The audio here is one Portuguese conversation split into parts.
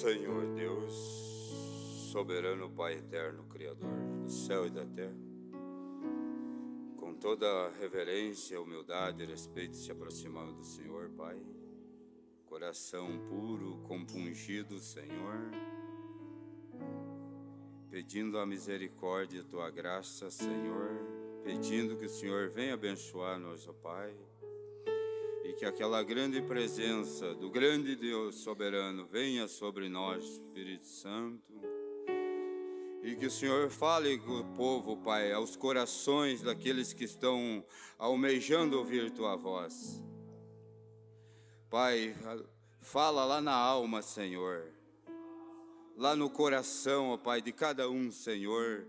Senhor Deus, soberano Pai eterno, Criador do céu e da terra, com toda reverência, humildade e respeito se aproximamos do Senhor, Pai, coração puro, compungido, Senhor, pedindo a misericórdia e a Tua graça, Senhor, pedindo que o Senhor venha abençoar-nos, ó Pai, e que aquela grande presença do grande Deus soberano venha sobre nós, Espírito Santo, e que o Senhor fale com o povo, Pai, aos corações daqueles que estão almejando ouvir Tua voz. Pai, fala lá na alma, Senhor, lá no coração, ó Pai, de cada um, Senhor,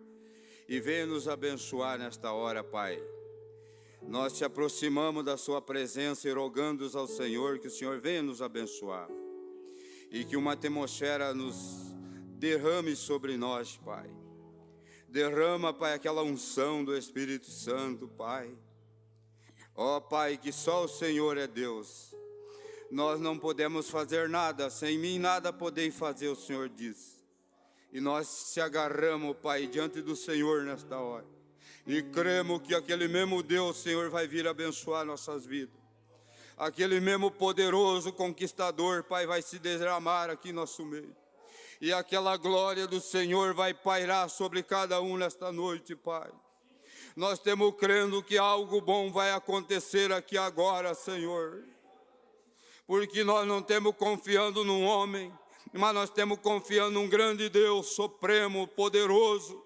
e venha nos abençoar nesta hora, Pai. Nós te aproximamos da sua presença e rogando ao Senhor que o Senhor venha nos abençoar e que uma atmosfera nos derrame sobre nós, Pai. Derrama, Pai, aquela unção do Espírito Santo, Pai. Ó, Pai, que só o Senhor é Deus. Nós não podemos fazer nada, sem mim nada podeis fazer, o Senhor diz. E nós se agarramos, Pai, diante do Senhor nesta hora. E cremos que aquele mesmo Deus, Senhor, vai vir abençoar nossas vidas. Aquele mesmo poderoso conquistador, Pai, vai se derramar aqui em nosso meio. E aquela glória do Senhor vai pairar sobre cada um nesta noite, Pai. Nós temos crendo que algo bom vai acontecer aqui agora, Senhor. Porque nós não temos confiando num homem, mas nós temos confiando num grande Deus, supremo, poderoso.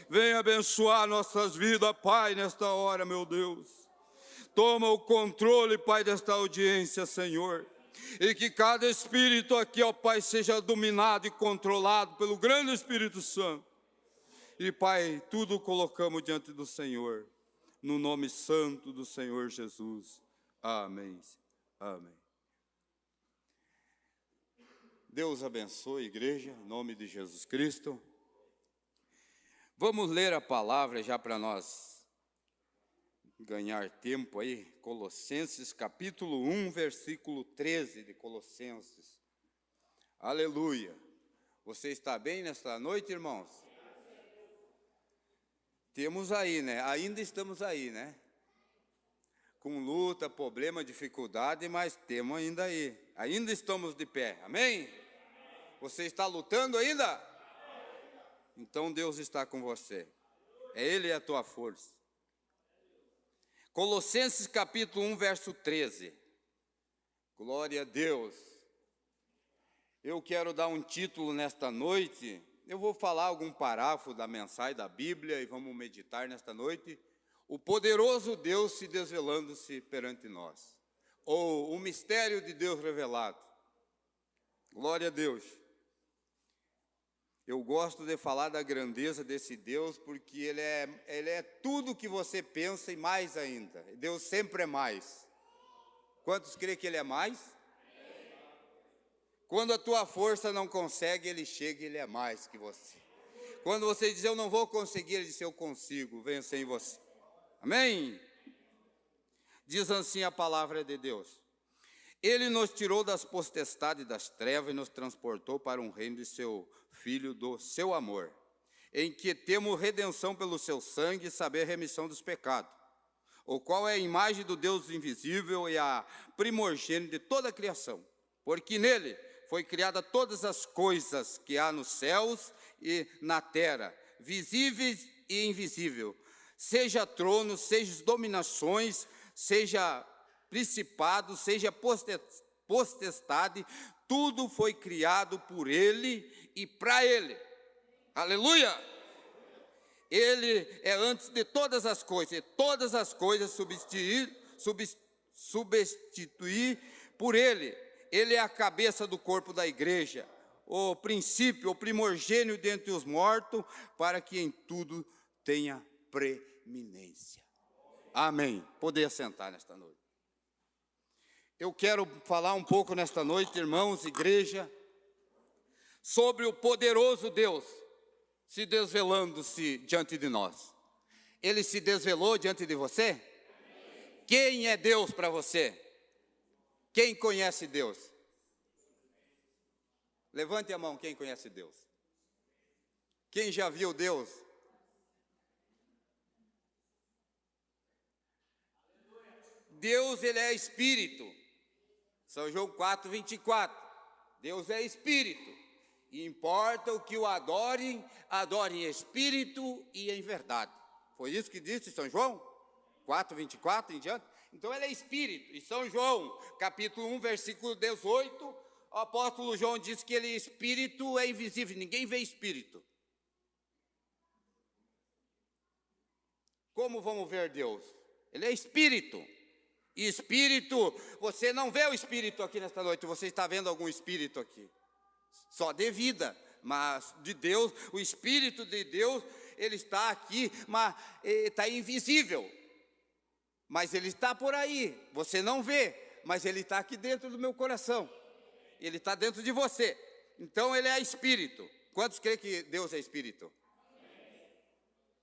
Venha abençoar nossas vidas, Pai, nesta hora, meu Deus. Toma o controle, Pai, desta audiência, Senhor. E que cada espírito aqui, ó Pai, seja dominado e controlado pelo grande Espírito Santo. E, Pai, tudo colocamos diante do Senhor, no nome santo do Senhor Jesus. Amém. Amém. Deus abençoe a igreja, em nome de Jesus Cristo. Vamos ler a palavra já para nós ganhar tempo aí. Colossenses capítulo 1, versículo 13 de Colossenses. Aleluia. Você está bem nesta noite, irmãos? Temos aí, né? Ainda estamos aí, né? Com luta, problema, dificuldade, mas temos ainda aí. Ainda estamos de pé, amém? Você está lutando ainda? Então Deus está com você. É Ele a tua força. Colossenses capítulo 1, verso 13. Glória a Deus. Eu quero dar um título nesta noite. Eu vou falar algum parágrafo da mensagem da Bíblia e vamos meditar nesta noite. O poderoso Deus se desvelando-se perante nós. Ou o mistério de Deus revelado. Glória a Deus. Eu gosto de falar da grandeza desse Deus, porque Ele é tudo que você pensa e mais ainda. Deus sempre é mais. Quantos creem que Ele é mais? Quando a tua força não consegue, Ele chega e Ele é mais que você. Quando você diz, eu não vou conseguir, Ele diz, eu consigo, vença em você. Amém? Diz assim a palavra de Deus. Ele nos tirou das potestades das trevas e nos transportou para um reino de seu Filho do seu amor, em que temos redenção pelo seu sangue e saber remissão dos pecados, o qual é a imagem do Deus invisível e a primogênita de toda a criação, porque nele foi criada todas as coisas que há nos céus e na terra, visíveis e invisíveis, seja tronos, seja dominações, seja principado, seja potestade, tudo foi criado por Ele e para Ele. Aleluia! Ele é antes de todas as coisas, e todas as coisas substituir por Ele. Ele é a cabeça do corpo da igreja, o princípio, o primogênio dentre os mortos, para que em tudo tenha preeminência. Amém. Poder sentar nesta noite. Eu quero falar um pouco nesta noite, irmãos, igreja, sobre o poderoso Deus se desvelando-se diante de nós. Ele se desvelou diante de você? Quem é Deus para você? Quem conhece Deus? Levante a mão quem conhece Deus. Quem já viu Deus? Deus, ele é espírito. São João 4:24. Deus é espírito. E importa o que o adorem, adorem em espírito e em verdade. Foi isso que disse São João 4:24 em diante. Então ele é espírito. E São João, capítulo 1, versículo 18, o apóstolo João diz que ele é espírito, é invisível, ninguém vê espírito. Como vamos ver Deus? Ele é espírito. E espírito, você não vê o espírito aqui nesta noite, você está vendo algum espírito aqui? Só de vida, mas de Deus, o espírito de Deus, ele está aqui, mas está invisível. Mas ele está por aí, você não vê, mas ele está aqui dentro do meu coração. Ele está dentro de você. Então ele é espírito. Quantos creem que Deus é espírito?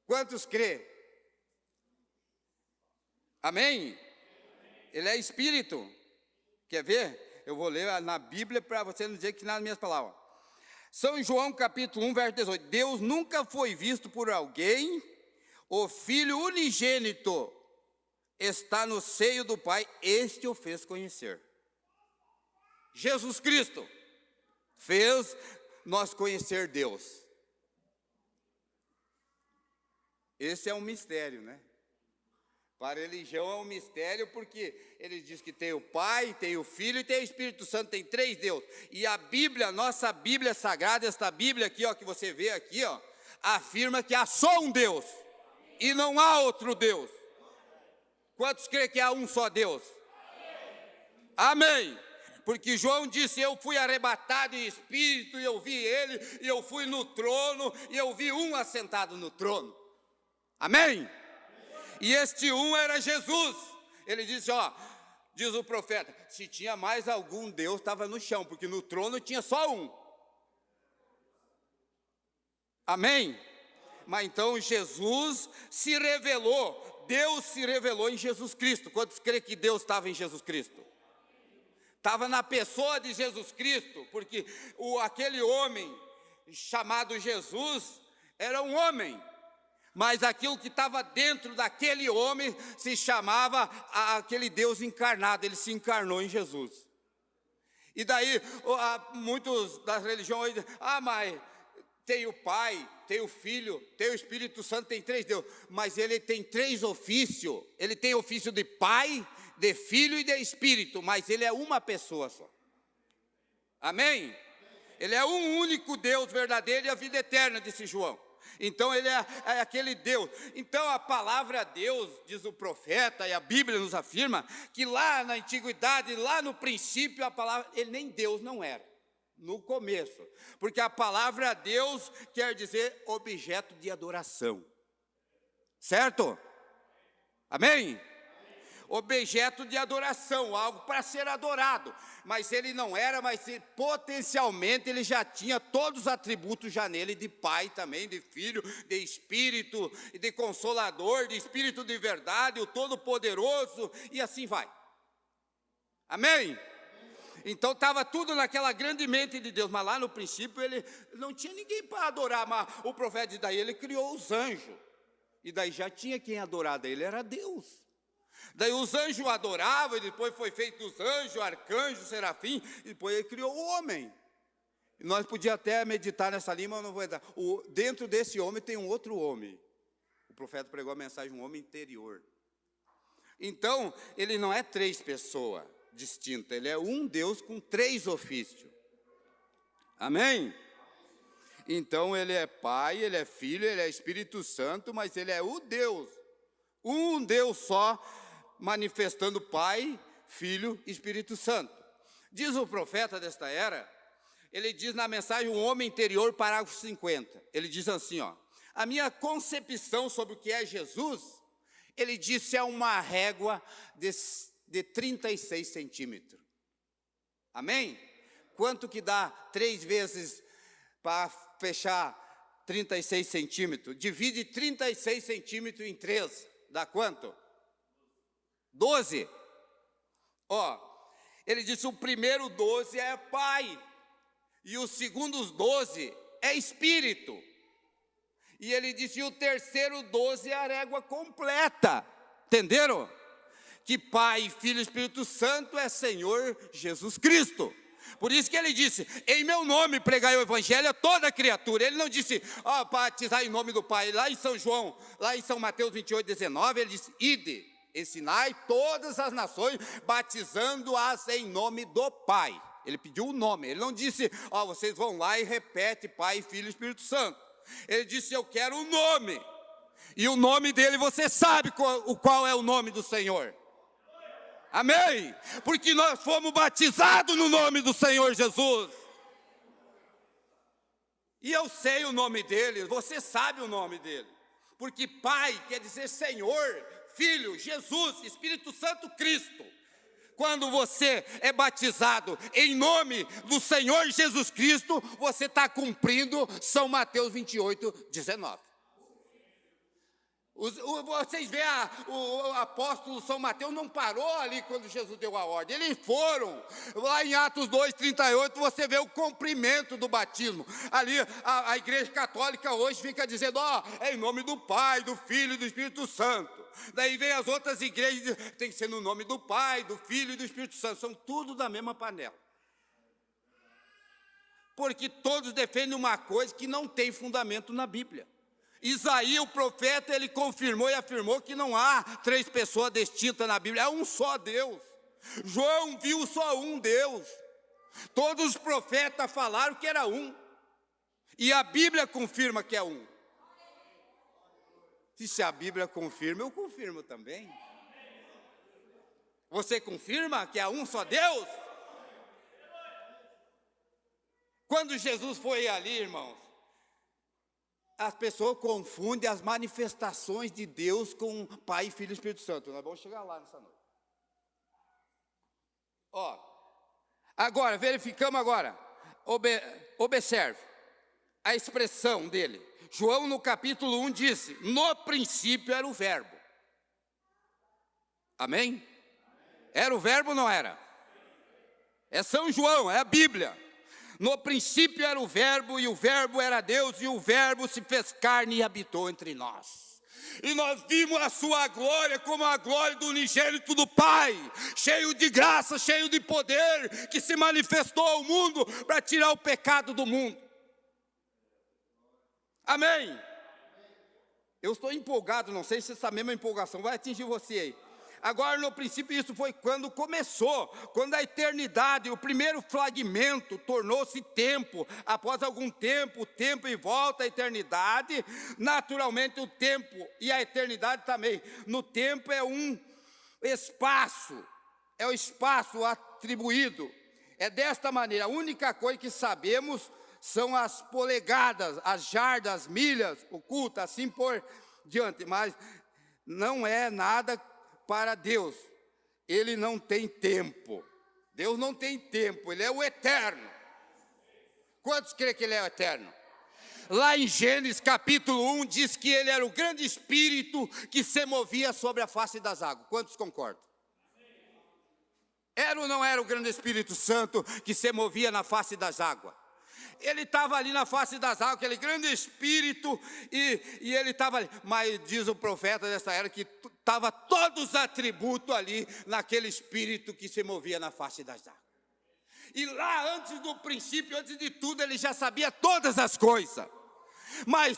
Quantos creem? Amém? Ele é espírito. Quer ver? Eu vou ler na Bíblia para você não dizer que nas minhas palavras. São João capítulo 1, verso 18. Deus nunca foi visto por alguém, o Filho unigênito está no seio do Pai, este o fez conhecer. Jesus Cristo fez nós conhecer Deus. Esse é um mistério, né? Para a religião é um mistério porque ele diz que tem o Pai, tem o Filho e tem o Espírito Santo, tem três deuses. E a Bíblia, nossa Bíblia Sagrada, esta Bíblia aqui, ó, que você vê aqui, ó, afirma que há só um Deus e não há outro Deus. Quantos creem que há um só Deus? Amém. Porque João disse, eu fui arrebatado em espírito e eu vi ele, e eu fui no trono e eu vi um assentado no trono. Amém? E este um era Jesus. Ele disse, ó, diz o profeta, se tinha mais algum Deus, estava no chão, porque no trono tinha só um. Amém? Mas então Jesus se revelou, Deus se revelou em Jesus Cristo. Quantos creem que Deus estava em Jesus Cristo? Estava na pessoa de Jesus Cristo, porque aquele homem chamado Jesus era um homem. Mas aquilo que estava dentro daquele homem se chamava aquele Deus encarnado, ele se encarnou em Jesus. E daí, muitos das religiões dizem, mas tem o Pai, tem o Filho, tem o Espírito Santo, tem três deuses. Mas ele tem três ofícios, ele tem ofício de Pai, de Filho e de Espírito, mas ele é uma pessoa só. Amém? Ele é um único Deus verdadeiro e a vida eterna, disse João. Então ele é aquele Deus. Então a palavra Deus, diz o profeta, e a Bíblia nos afirma, que lá na antiguidade, lá no princípio, a palavra, ele nem Deus não era, no começo. Porque a palavra Deus quer dizer objeto de adoração. Certo? Amém? Objeto de adoração, algo para ser adorado, mas ele não era, mas potencialmente ele já tinha todos os atributos já nele, de Pai também, de Filho, de Espírito, de Consolador, de Espírito de verdade, o Todo-Poderoso, e assim vai. Amém? Então estava tudo naquela grande mente de Deus, mas lá no princípio ele não tinha ninguém para adorar, mas o profeta diz, daí ele criou os anjos, e daí já tinha quem adorar, ele era Deus. Daí os anjos adoravam, e depois foi feito os anjos, arcanjos, serafim, e depois ele criou o homem. E nós podíamos até meditar nessa linha, mas não vou entrar. Dentro desse homem tem um outro homem. O profeta pregou a mensagem, um homem interior. Então, ele não é três pessoas distintas, ele é um Deus com três ofícios. Amém? Então, ele é Pai, ele é Filho, ele é Espírito Santo, mas ele é o Deus. Um Deus só, manifestando Pai, Filho e Espírito Santo. Diz o profeta desta era, ele diz na mensagem, o homem interior, parágrafo 50. Ele diz assim, ó, a minha concepção sobre o que é Jesus, ele disse, é uma régua de 36 centímetros. Amém? Quanto que dá 3 vezes para fechar 36 centímetros? Divide 36 centímetros em 3, dá quanto? 12. Ó, ele disse, o primeiro 12 é Pai. E o segundo, os 12, é espírito. E ele disse, e o terceiro 12 é a régua completa. Entenderam? Que Pai, Filho e Espírito Santo é Senhor Jesus Cristo. Por isso que ele disse, em meu nome pregai o evangelho a toda criatura. Ele não disse, batizar em nome do Pai. Lá em São João, lá em São Mateus 28, 19, ele disse, ide, ensinai todas as nações, batizando-as em nome do Pai. Ele pediu o nome, ele não disse, vocês vão lá e repete Pai, Filho e Espírito Santo. Ele disse, eu quero o nome. E o nome dele, você sabe qual é o nome do Senhor. Amém? Porque nós fomos batizados no nome do Senhor Jesus. E eu sei o nome dele, você sabe o nome dele. Porque Pai quer dizer Senhor, Filho, Jesus, Espírito Santo, Cristo. Quando você é batizado em nome do Senhor Jesus Cristo, você está cumprindo São Mateus 28, 19. Vocês veem, o apóstolo São Mateus não parou ali quando Jesus deu a ordem. Eles foram, lá em Atos 2, 38, você vê o cumprimento do batismo. Ali a igreja católica hoje fica dizendo, é em nome do Pai, do Filho e do Espírito Santo. Daí vem as outras igrejas, tem que ser no nome do Pai, do Filho e do Espírito Santo. São tudo da mesma panela. Porque todos defendem uma coisa que não tem fundamento na Bíblia. Isaías, o profeta, ele confirmou e afirmou que não há 3 pessoas distintas na Bíblia, é um só Deus. João viu só um Deus. Todos os profetas falaram que era um. E a Bíblia confirma que é um. E se a Bíblia confirma, eu confirmo também. Você confirma que é um só Deus? Quando Jesus foi ali, irmãos, as pessoas confundem as manifestações de Deus com Pai, Filho e Espírito Santo. Nós vamos chegar lá nessa noite. Agora, verificamos agora. Observe a expressão dele. João no capítulo 1 disse, no princípio era o verbo. Amém? Era o verbo ou não era? É São João, é a Bíblia. No princípio era o verbo, e o verbo era Deus, e o verbo se fez carne e habitou entre nós. E nós vimos a sua glória como a glória do unigênito do Pai, cheio de graça, cheio de poder, que se manifestou ao mundo para tirar o pecado do mundo. Amém? Eu estou empolgado, não sei se essa mesma empolgação vai atingir você aí. Agora, no princípio, isso foi quando começou, quando a eternidade, o primeiro fragmento tornou-se tempo. Após algum tempo, o tempo e volta à eternidade. Naturalmente, o tempo e a eternidade também. No tempo é um espaço, é o espaço atribuído. É desta maneira, a única coisa que sabemos são as polegadas, as jardas, as milhas ocultas, assim por diante. Mas não é nada para Deus. Ele não tem tempo. Deus não tem tempo, Ele é o eterno. Quantos creem que Ele é o eterno? Lá em Gênesis capítulo 1 diz que Ele era o grande Espírito que se movia sobre a face das águas. Quantos concordam? Era ou não era o grande Espírito Santo que se movia na face das águas? Ele estava ali na face das águas, aquele grande Espírito, e ele estava ali. Mas diz o profeta dessa era que estava todos os atributos ali naquele Espírito que se movia na face das águas. E lá antes do princípio, antes de tudo, ele já sabia todas as coisas. Mas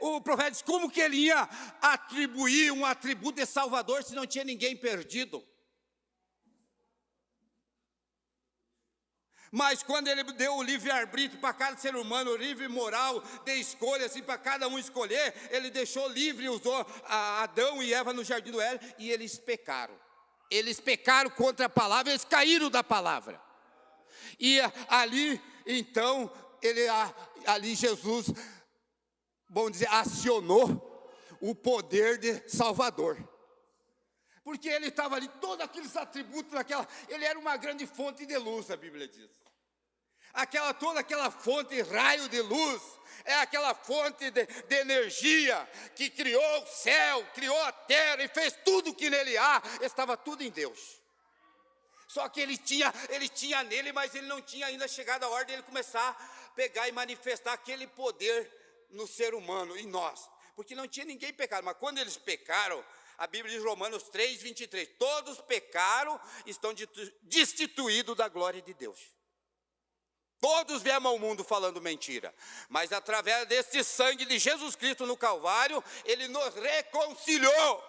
o profeta disse, como que ele ia atribuir um atributo de Salvador se não tinha ninguém perdido? Mas quando ele deu o livre-arbítrio para cada ser humano, o livre moral de escolha, assim, para cada um escolher, ele deixou livre, usou Adão e Eva no jardim do Éden, e eles pecaram. Eles pecaram contra a palavra, eles caíram da palavra. E ali, então, ali Jesus, vamos dizer, acionou o poder de Salvador. Porque ele estava ali, todos aqueles atributos, ele era uma grande fonte de luz, a Bíblia diz. Toda aquela fonte, raio de luz, é aquela fonte de energia que criou o céu, criou a terra e fez tudo que nele há, estava tudo em Deus. Só que ele tinha nele, mas ele não tinha ainda chegado a hora de ele começar a pegar e manifestar aquele poder no ser humano, em nós. Porque não tinha ninguém pecado, mas quando eles pecaram, a Bíblia diz Romanos 3, 23, todos pecaram, estão destituídos da glória de Deus. Todos viemos ao mundo falando mentira, mas através desse sangue de Jesus Cristo no Calvário, Ele nos reconciliou.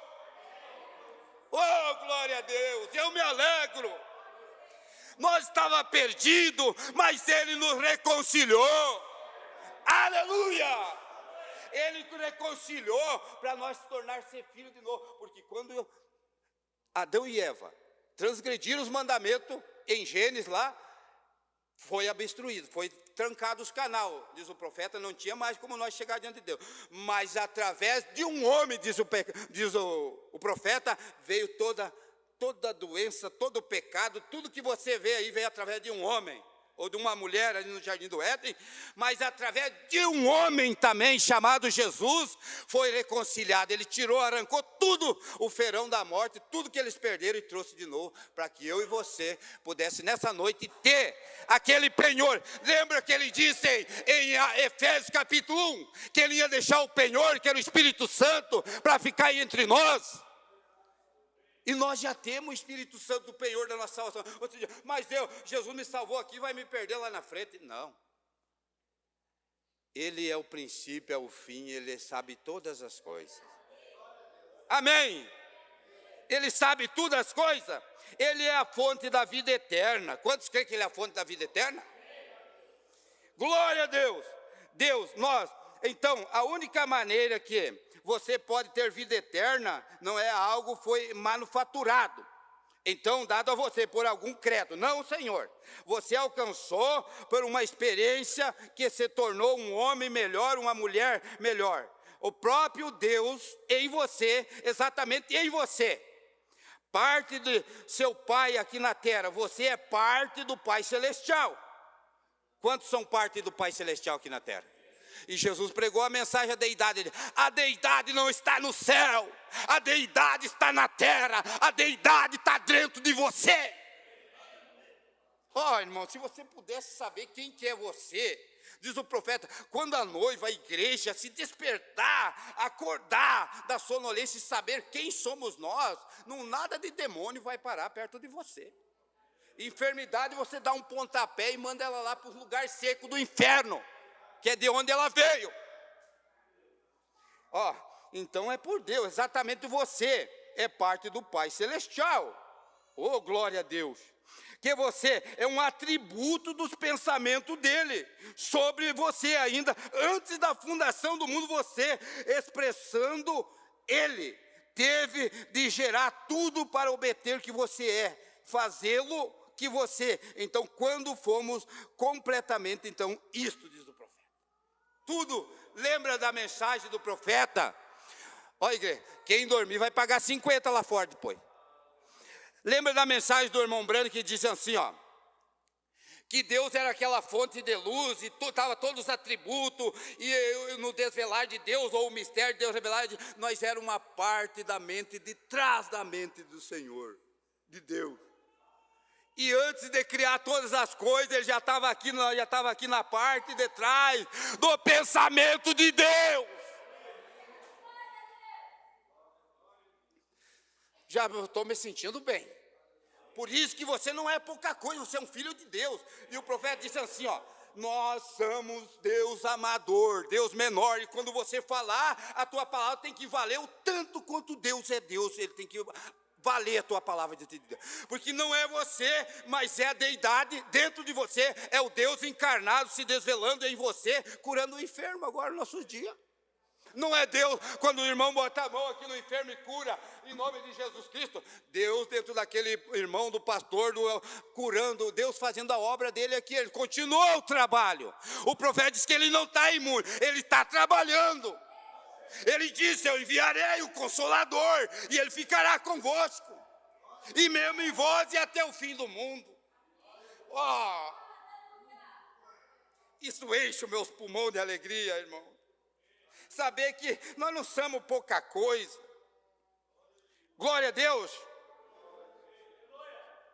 Oh, glória a Deus, eu me alegro. Nós estávamos perdidos, mas Ele nos reconciliou. Aleluia! Ele reconciliou para nós se tornar ser filho de novo. Porque quando Adão e Eva transgrediram os mandamentos, em Gênesis lá, foi obstruído, foi trancado os canais, diz o profeta, não tinha mais como nós chegar diante de Deus. Mas através de um homem, diz o profeta, veio toda doença, todo o pecado, tudo que você vê aí veio através de um homem, ou de uma mulher ali no Jardim do Éden, mas através de um homem também, chamado Jesus, foi reconciliado. Ele tirou, arrancou tudo, o ferão da morte, tudo que eles perderam e trouxe de novo, para que eu e você pudesse nessa noite ter aquele penhor. Lembra que ele disse em Efésios capítulo 1, que ele ia deixar o penhor, que era o Espírito Santo, para ficar aí entre nós? E nós já temos o Espírito Santo do penhor da nossa salvação. Ou seja, mas Jesus me salvou aqui, vai me perder lá na frente. Não. Ele é o princípio, é o fim, Ele sabe todas as coisas. Amém. Ele sabe todas as coisas. Ele é a fonte da vida eterna. Quantos creem que Ele é a fonte da vida eterna? Glória a Deus. Então, a única maneira que você pode ter vida eterna, não é algo foi manufaturado, então dado a você por algum credo. Não, Senhor, você alcançou por uma experiência que se tornou um homem melhor, uma mulher melhor. O próprio Deus em você, exatamente em você, parte de seu Pai aqui na terra, você é parte do Pai Celestial. Quantos são parte do Pai Celestial aqui na terra? E Jesus pregou a mensagem da deidade. A deidade não está no céu, a deidade está na terra, a deidade está dentro de você. Irmão, se você pudesse saber quem que é você, diz o profeta, quando a noiva, a igreja, se despertar, acordar da sonolência e saber quem somos nós, não nada de demônio vai parar perto de você. Enfermidade, você dá um pontapé e manda ela lá para o lugar seco do inferno, que é de onde ela veio. Então é por Deus, exatamente você é parte do Pai Celestial. Oh, glória a Deus. Que você é um atributo dos pensamentos dele sobre você ainda, antes da fundação do mundo, você expressando ele, teve de gerar tudo para obter o que você é, fazê-lo que você. Então, quando fomos completamente, então, isto diz o profeta. Tudo, lembra da mensagem do profeta? Olha, igreja, quem dormir vai pagar 50 lá fora depois. Lembra da mensagem do irmão Brando que diz assim, que Deus era aquela fonte de luz, e estava todos os atributos, e no desvelar de Deus, ou o mistério de Deus revelado, nós éramos uma parte da mente, de trás da mente do Senhor, de Deus. E antes de criar todas as coisas, ele já estava aqui na parte de trás do pensamento de Deus. Já estou me sentindo bem. Por isso que você não é pouca coisa, você é um filho de Deus. E o profeta disse assim, nós somos Deus amador, Deus menor. E quando você falar, a tua palavra tem que valer o tanto quanto Deus é Deus. Ele tem que valer a tua palavra de Deus. Porque não é você, mas é a deidade dentro de você. É o Deus encarnado se desvelando em você, curando o enfermo agora nos nossos dias. Não é Deus, quando o irmão bota a mão aqui no enfermo e cura, em nome de Jesus Cristo. Deus dentro daquele irmão do pastor, curando, Deus fazendo a obra dele aqui. Ele continua o trabalho. O profeta diz que ele não está imune, ele está trabalhando. Ele disse, eu enviarei o Consolador, e ele ficará convosco, e mesmo em vós e até o fim do mundo. Isso enche os meus pulmões de alegria, irmão. Saber que nós não somos pouca coisa. Glória a Deus.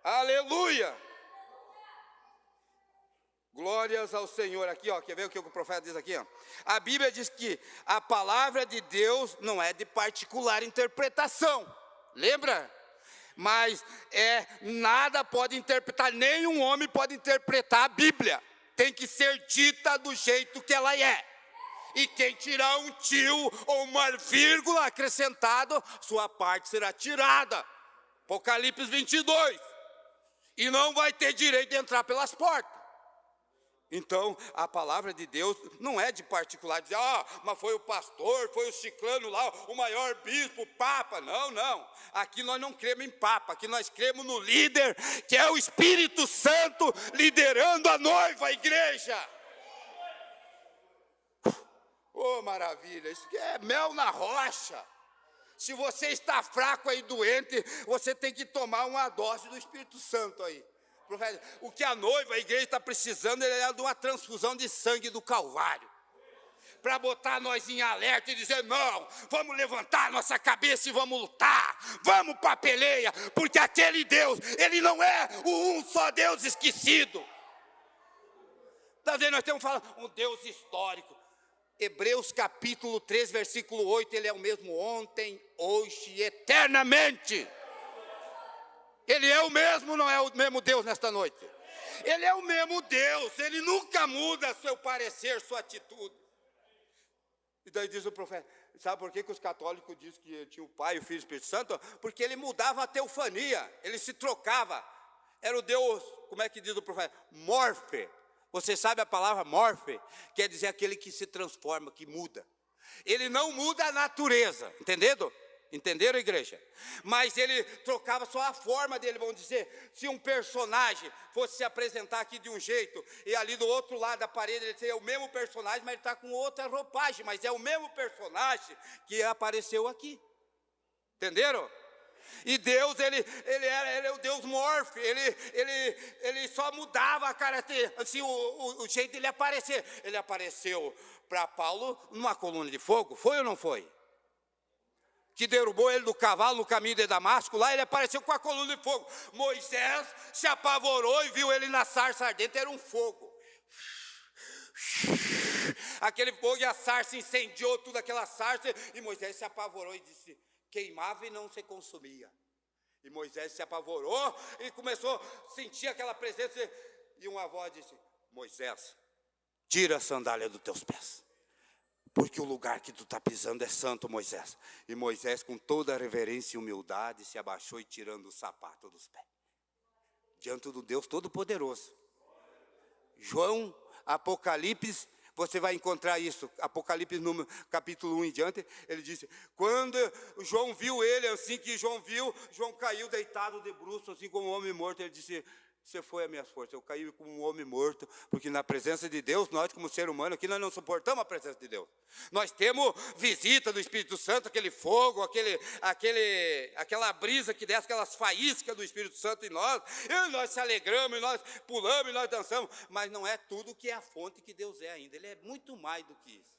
Aleluia! Glórias ao Senhor. Aqui, ó, quer ver o que o profeta diz aqui? Ó? A Bíblia diz que a palavra de Deus não é de particular interpretação. Lembra? Mas nada pode interpretar, nenhum homem pode interpretar a Bíblia. Tem que ser dita do jeito que ela é. E quem tirar um tio ou uma vírgula acrescentado, sua parte será tirada. Apocalipse 22. E não vai ter direito de entrar pelas portas. Então, a palavra de Deus não é de particular, dizer, mas foi o pastor, foi o ciclano lá, o maior bispo, o papa. Não, não. Aqui nós não cremos em papa, aqui nós cremos no líder, que é o Espírito Santo, liderando a noiva, a igreja. Oh, maravilha, isso aqui é mel na rocha. Se você está fraco aí, doente, você tem que tomar uma dose do Espírito Santo aí. O que a noiva, a igreja está precisando é de uma transfusão de sangue do Calvário. Para botar nós em alerta e dizer, não, vamos levantar nossa cabeça e vamos lutar. Vamos para a peleia, porque aquele Deus, ele não é o um só Deus esquecido. Está vendo, nós temos falando um Deus histórico. Hebreus capítulo 3, versículo 8, ele é o mesmo ontem, hoje e eternamente. Ele é o mesmo, não é o mesmo Deus nesta noite? Ele é o mesmo Deus, ele nunca muda seu parecer, sua atitude. E daí diz o profeta, sabe por que os católicos dizem que tinha o Pai, o Filho e o Espírito Santo? Porque ele mudava a teofania, ele se trocava. Era o Deus, como é que diz o profeta? Morfe. Você sabe a palavra morfe? Quer dizer aquele que se transforma, que muda. Ele não muda a natureza, entendendo? Entenderam, igreja? Mas ele trocava só a forma dele, vamos dizer. Se um personagem fosse se apresentar aqui de um jeito, e ali do outro lado da parede ele seria o mesmo personagem, mas ele está com outra roupagem, mas é o mesmo personagem que apareceu aqui. Entenderam? E Deus, ele é o Deus morfe, ele só mudava a característica, assim, o jeito de ele aparecer. Ele apareceu para Paulo numa coluna de fogo, foi ou não foi? Que derrubou ele do cavalo no caminho de Damasco, lá ele apareceu com a coluna de fogo. Moisés se apavorou e viu ele na sarça ardente, era um fogo. Aquele fogo e a sarça incendiou tudo aquela sarça, e Moisés se apavorou e disse, queimava e não se consumia. E Moisés se apavorou e começou a sentir aquela presença, e uma voz disse, Moisés, tira a sandália dos teus pés. Porque o lugar que tu está pisando é santo, Moisés. E Moisés, com toda a reverência e humildade, se abaixou e tirando o sapato dos pés. Diante do Deus Todo-Poderoso. João, Apocalipse, você vai encontrar isso. Apocalipse, no capítulo 1 em diante, ele disse, quando João viu ele, assim que João viu, João caiu deitado de bruços, assim como um homem morto. Ele disse, você foi a minha força, eu caí como um homem morto, porque na presença de Deus, nós como ser humano aqui, nós não suportamos a presença de Deus. Nós temos visita do Espírito Santo, aquele fogo, aquela brisa que desce, aquelas faíscas do Espírito Santo em nós, e nós se alegramos, e nós pulamos, e nós dançamos, mas não é tudo que é a fonte que Deus é ainda, ele é muito mais do que isso.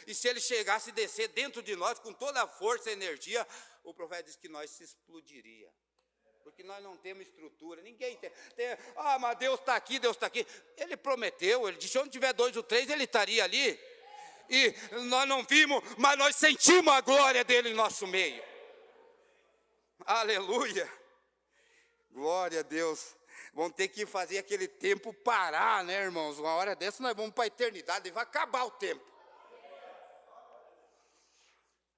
E se ele chegasse a descer dentro de nós, com toda a força e energia, o profeta disse que nós se explodiria. Porque nós não temos estrutura, ninguém tem. Mas Deus está aqui, Deus está aqui. Ele prometeu, ele disse, onde tiver 2 ou 3, ele estaria ali. E nós não vimos, mas nós sentimos a glória dele em nosso meio. Aleluia. Glória a Deus. Vamos ter que fazer aquele tempo parar, né, irmãos? Uma hora dessa nós vamos para a eternidade e vai acabar o tempo.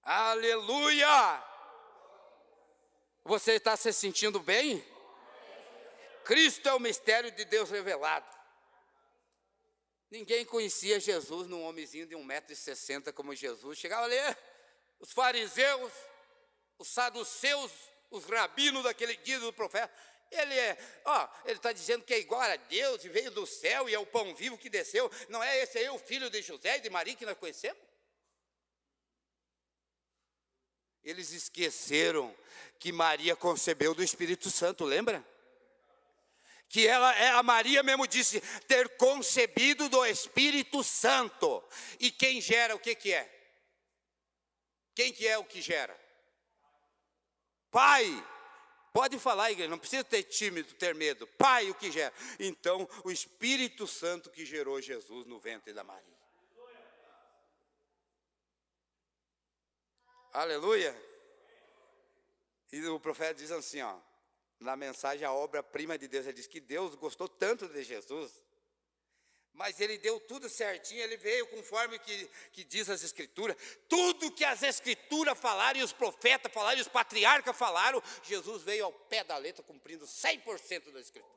Aleluia. Você está se sentindo bem? Cristo é o mistério de Deus revelado. Ninguém conhecia Jesus num homenzinho de 1,60 m como Jesus. Chegava ali, os fariseus, os saduceus, os rabinos daquele dia do profeta. Ele está dizendo que é igual a Deus e veio do céu e é o pão vivo que desceu. Não é esse aí o filho de José e de Maria que nós conhecemos? Eles esqueceram que Maria concebeu do Espírito Santo, lembra? Que a Maria mesmo disse ter concebido do Espírito Santo. E quem gera o que é? Quem que é o que gera? Pai. Pode falar, igreja, não precisa ter tímido, ter medo. Pai, o que gera? Então, o Espírito Santo que gerou Jesus no ventre da Maria. Aleluia. E o profeta diz assim, ó, na mensagem, a obra-prima de Deus, ele diz que Deus gostou tanto de Jesus, mas ele deu tudo certinho, ele veio conforme que diz as Escrituras, tudo que as Escrituras falaram, e os profetas falaram, e os patriarcas falaram, Jesus veio ao pé da letra, cumprindo 100% da Escritura.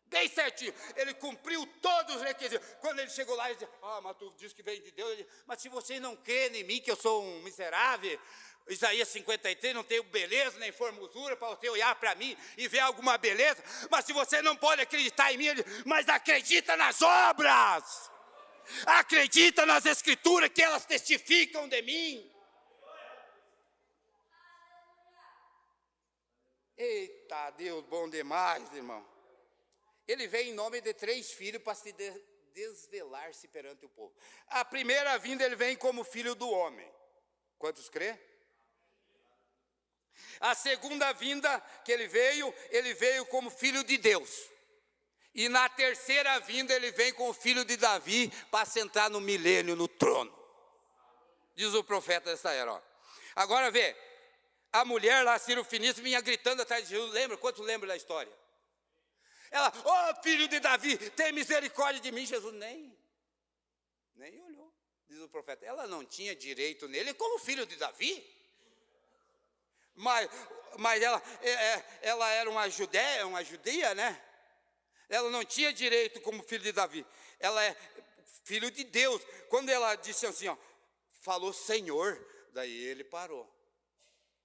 Bem certinho, ele cumpriu todos os requisitos. Quando ele chegou lá, ele disse, mas tu diz que veio de Deus. Ele disse, mas se vocês não crerem em mim, que eu sou um miserável, Isaías 53, não tenho beleza nem formosura para você olhar para mim e ver alguma beleza, mas se você não pode acreditar em mim, ele diz, mas acredita nas obras, acredita nas Escrituras, que elas testificam de mim. Eita, Deus bom demais, irmão. Ele veio em nome de 3 filhos para se desvelar-se perante o povo. A primeira vinda ele vem como filho do homem. Quantos crê? A segunda vinda que ele veio como filho de Deus. E na terceira vinda ele vem como filho de Davi para sentar no milênio, no trono. Diz o profeta dessa era. Ó. Agora vê, a mulher lá, Ciro Finício, vinha gritando atrás de Jesus. Lembra? Quantos lembram da história? Ela, filho de Davi, tem misericórdia de mim. Jesus nem olhou, diz o profeta. Ela não tinha direito nele como filho de Davi. Mas ela era uma judia, né? Ela não tinha direito como filho de Davi. Ela é filho de Deus. Quando ela disse assim, falou Senhor, daí ele parou.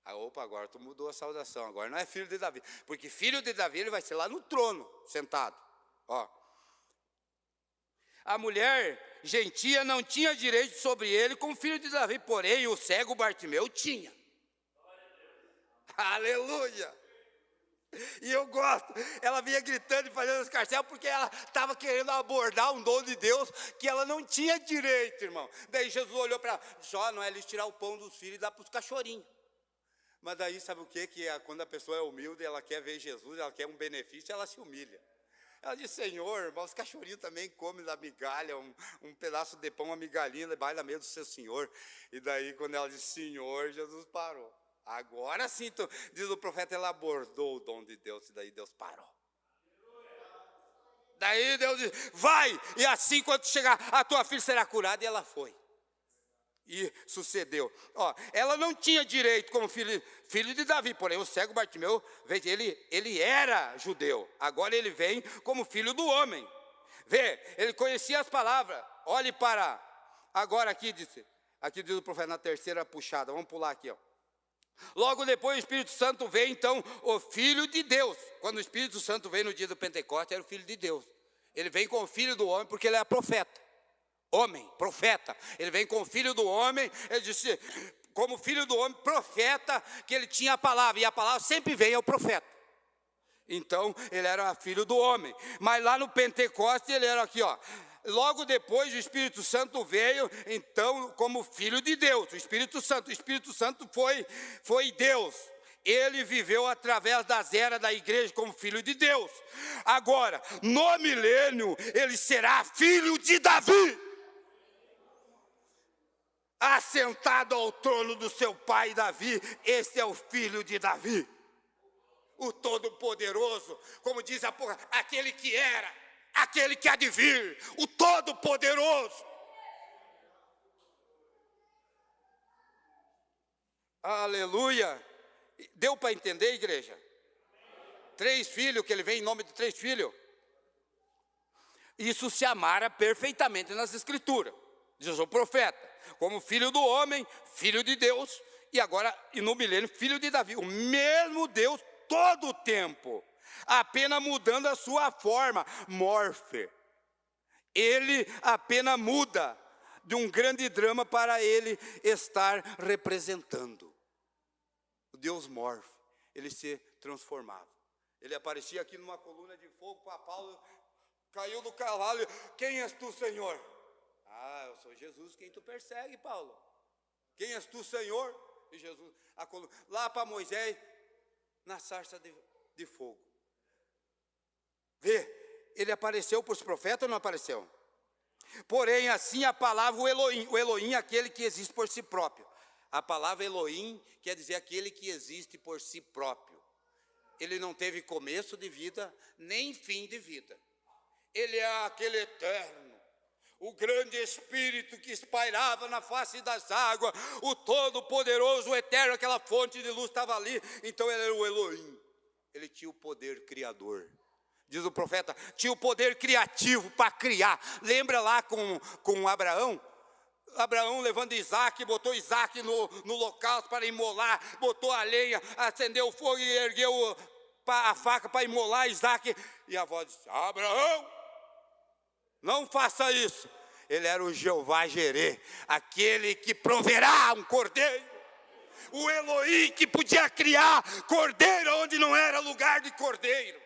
Opa, agora tu mudou a saudação, agora não é filho de Davi, porque filho de Davi ele vai ser lá no trono, sentado. A mulher gentia não tinha direito sobre ele como filho de Davi, porém o cego Bartimeu tinha. Aleluia! E eu gosto, ela vinha gritando e fazendo escarcéu, porque ela estava querendo abordar um dom de Deus que ela não tinha direito, irmão. Daí Jesus olhou para ela, disse, não é eles tirar o pão dos filhos e dar para os cachorrinhos. Mas daí sabe o que? Que quando a pessoa é humilde, ela quer ver Jesus, ela quer um benefício, ela se humilha. Ela diz, Senhor, mas os cachorrinhos também comem da migalha, um pedaço de pão, uma migalhinha, vai na mesa do seu Senhor. E daí quando ela disse, Senhor, Jesus parou. Agora sim, diz o profeta, ela abordou o dom de Deus, e daí Deus parou. Daí Deus disse, vai, e assim quando chegar, a tua filha será curada, e ela foi. E sucedeu. Ela não tinha direito como filho de Davi, porém o cego Bartimeu, veja, ele era judeu, agora ele vem como filho do homem. Vê, ele conhecia as palavras. Olhe para, agora aqui diz o profeta na terceira puxada, vamos pular aqui, Logo depois o Espírito Santo veio, então, o Filho de Deus. Quando o Espírito Santo veio no dia do Pentecostes, era o Filho de Deus. Ele vem como filho do homem porque ele é profeta. Homem, profeta. Ele vem como filho do homem, ele disse, como filho do homem, profeta, que ele tinha a palavra, e a palavra sempre vem ao profeta. Então, ele era filho do homem. Mas lá no Pentecostes, ele era aqui, Logo depois, o Espírito Santo veio, então, como filho de Deus. O Espírito Santo foi Deus. Ele viveu através das eras da igreja como filho de Deus. Agora, no milênio, ele será filho de Davi. Assentado ao trono do seu pai Davi, este é o filho de Davi. O Todo-Poderoso, como diz a porra, aquele que era, aquele que há de vir, o Todo-Poderoso. Aleluia. Deu para entender, igreja? 3 filhos, que ele vem em nome de 3 filhos. Isso se amarra perfeitamente nas Escrituras. Diz o profeta, como filho do homem, filho de Deus, e no milênio, filho de Davi. O mesmo Deus todo o tempo, apenas mudando a sua forma, morfe. Ele apenas muda de um grande drama para ele estar representando. O Deus morfe, ele se transformava. Ele aparecia aqui numa coluna de fogo para Paulo, caiu do cavalo, quem és tu, Senhor? Eu sou Jesus, quem tu persegue, Paulo? Quem és tu, Senhor? E Jesus, lá para Moisés, na sarça de fogo. Vê, ele apareceu para os profetas ou não apareceu? Porém, assim a palavra o Elohim, aquele que existe por si próprio. A palavra Elohim quer dizer aquele que existe por si próprio. Ele não teve começo de vida, nem fim de vida. Ele é aquele eterno, o grande Espírito que espairava na face das águas, o todo-poderoso, o eterno, aquela fonte de luz estava ali. Então ele era o Elohim, ele tinha o poder criador. Diz o profeta, tinha o poder criativo para criar. Lembra lá com Abraão? Abraão levando Isaac, botou Isaac no local para imolar, botou a lenha, acendeu o fogo e ergueu a faca para imolar Isaac. E a voz disse, Abraão, não faça isso. Ele era o Jeová Jireh, aquele que proverá um cordeiro. O Elohim que podia criar cordeiro onde não era lugar de cordeiro.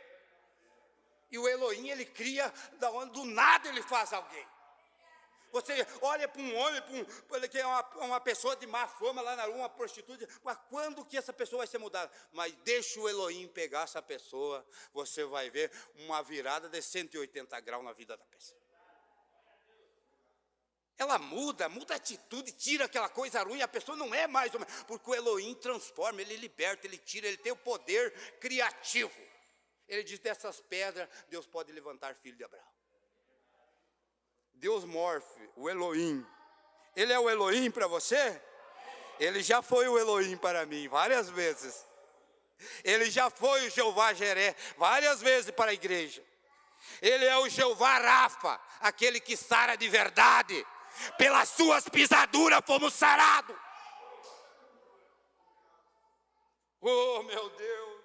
E o Elohim, ele cria da onde do nada ele faz alguém. Você olha para um homem, que é uma pessoa de má fama lá na rua, uma prostituta, mas quando que essa pessoa vai ser mudada? Mas deixa o Elohim pegar essa pessoa, você vai ver uma virada de 180 graus na vida da pessoa. Ela muda a atitude, tira aquela coisa ruim, a pessoa não é mais ou menos, porque o Elohim transforma, ele liberta, ele tira, ele tem o poder criativo. Ele diz, dessas pedras, Deus pode levantar filho de Abraão. Deus morfe, o Elohim. Ele é o Elohim para você? Ele já foi o Elohim para mim, várias vezes. Ele já foi o Jeová Jireh, várias vezes para a igreja. Ele é o Jeová Rafa, aquele que sara de verdade. Pelas suas pisaduras fomos sarados. Oh, meu Deus.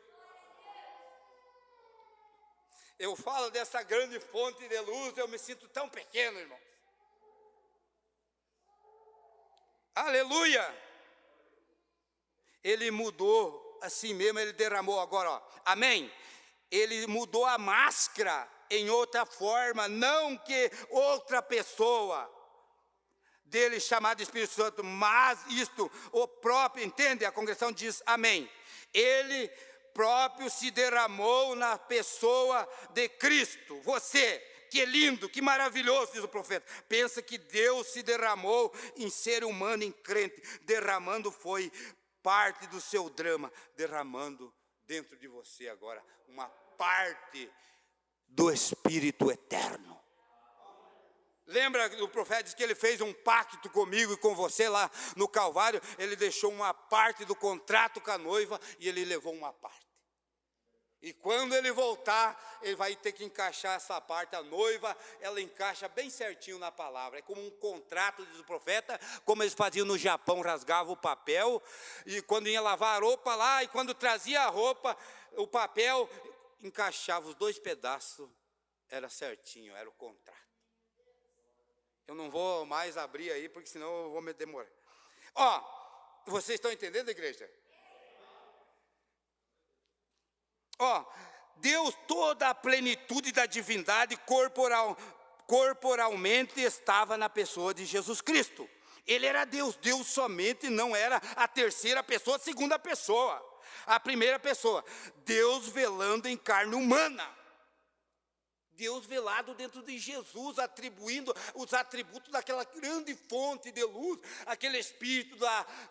Eu falo dessa grande fonte de luz, eu me sinto tão pequeno, irmão. Aleluia! Ele mudou assim mesmo, ele derramou agora, ó. Amém? Ele mudou a máscara em outra forma, não que outra pessoa dele chamada Espírito Santo, mas isto, o próprio, entende? A congregação diz amém. Ele próprio se derramou na pessoa de Cristo. Você, que lindo, que maravilhoso, diz o profeta. Pensa que Deus se derramou em ser humano, em crente. Derramando foi parte do seu drama. Derramando dentro de você agora uma parte do Espírito eterno. Lembra do profeta diz que ele fez um pacto comigo e com você lá no Calvário? Ele deixou uma parte do contrato com a noiva e ele levou uma parte. E quando ele voltar, ele vai ter que encaixar essa parte. A noiva, ela encaixa bem certinho na palavra. É como um contrato, diz o profeta, como eles faziam no Japão, rasgavam o papel. E quando ia lavar a roupa lá, e quando trazia a roupa, o papel, encaixava os dois pedaços. Era certinho, era o contrato. Eu não vou mais abrir aí, porque senão eu vou me demorar. Ó, vocês estão entendendo, igreja? Ó, Deus, toda a plenitude da divindade corporalmente estava na pessoa de Jesus Cristo. Ele era Deus, Deus somente, não era a terceira pessoa, a segunda pessoa. A primeira pessoa, Deus velando em carne humana. Deus velado dentro de Jesus, atribuindo os atributos daquela grande fonte de luz, aquele Espírito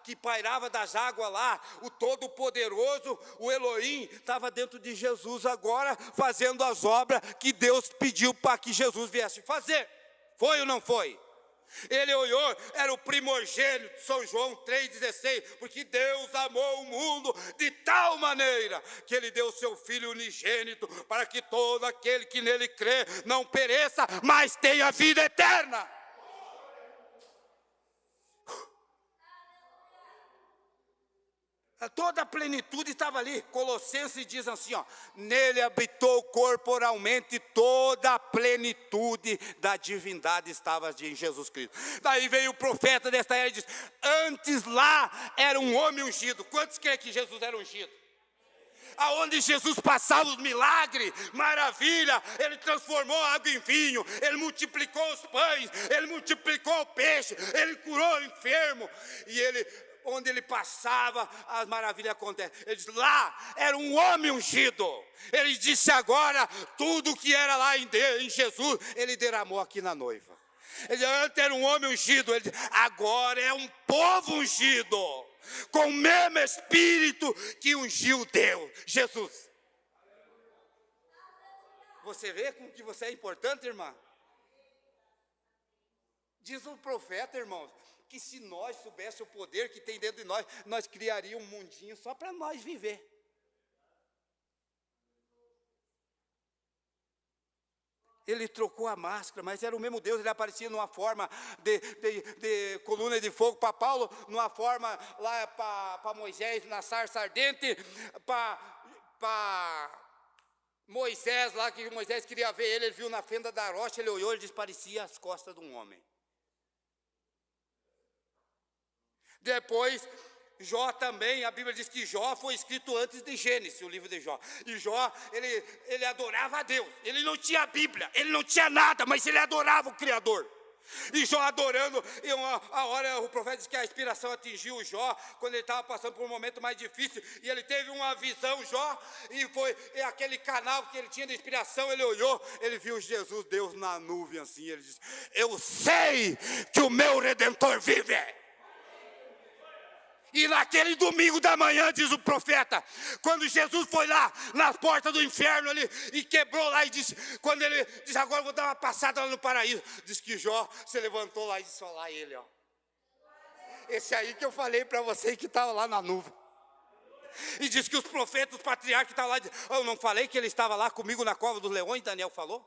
que pairava das águas lá, o Todo-Poderoso, o Elohim, estava dentro de Jesus agora, fazendo as obras que Deus pediu para que Jesus viesse fazer. Foi ou não foi? Ele olhou, era o primogênito, São João 3,16, porque Deus amou o mundo de tal maneira que Ele deu o seu Filho unigênito, para que todo aquele que nele crê não pereça, mas tenha vida eterna. Toda a plenitude estava ali. Colossenses diz assim, ó, nele habitou corporalmente toda a plenitude da divindade estava em Jesus Cristo. Daí veio o profeta desta era e diz, antes lá era um homem ungido. Quantos creem que Jesus era ungido? Aonde Jesus passava os milagres, maravilha, Ele transformou a água em vinho, Ele multiplicou os pães, Ele multiplicou o peixe, Ele curou o enfermo, e Ele onde ele passava, as maravilhas acontecem. Ele diz, lá era um homem ungido. Ele disse agora, tudo que era lá em Jesus, ele derramou aqui na noiva. Ele antes era um homem ungido, ele diz, agora é um povo ungido, com o mesmo Espírito que ungiu Deus, Jesus. Você vê como que você é importante, irmã? Diz o profeta, irmãos, que se nós soubéssemos o poder que tem dentro de nós, nós criaríamos um mundinho só para nós viver. Ele trocou a máscara, mas era o mesmo Deus. Ele aparecia numa forma de coluna de fogo para Paulo, numa forma lá para Moisés, na sarça ardente, para Moisés, lá que Moisés queria ver ele viu na fenda da rocha, ele olhou, ele disse, parecia as costas de um homem. Depois, Jó também, a Bíblia diz que Jó foi escrito antes de Gênesis, o livro de Jó. E Jó, ele adorava a Deus. Ele não tinha Bíblia, ele não tinha nada, mas ele adorava o Criador. E Jó adorando, e a hora o profeta diz que a inspiração atingiu o Jó, quando ele estava passando por um momento mais difícil, e ele teve uma visão, Jó, e foi aquele canal que ele tinha de inspiração, ele olhou, ele viu Jesus, Deus na nuvem assim, ele disse, eu sei que o meu Redentor vive. E naquele domingo da manhã, diz o profeta, quando Jesus foi lá nas portas do inferno ali, e quebrou lá e disse, quando ele disse, agora eu vou dar uma passada lá no paraíso, diz que Jó se levantou lá e disse, olha lá ele, ó. Esse aí que eu falei para você que estava lá na nuvem. E diz que os profetas, os patriarcas que estavam lá, eu não falei que ele estava lá comigo na cova dos leões, Daniel falou?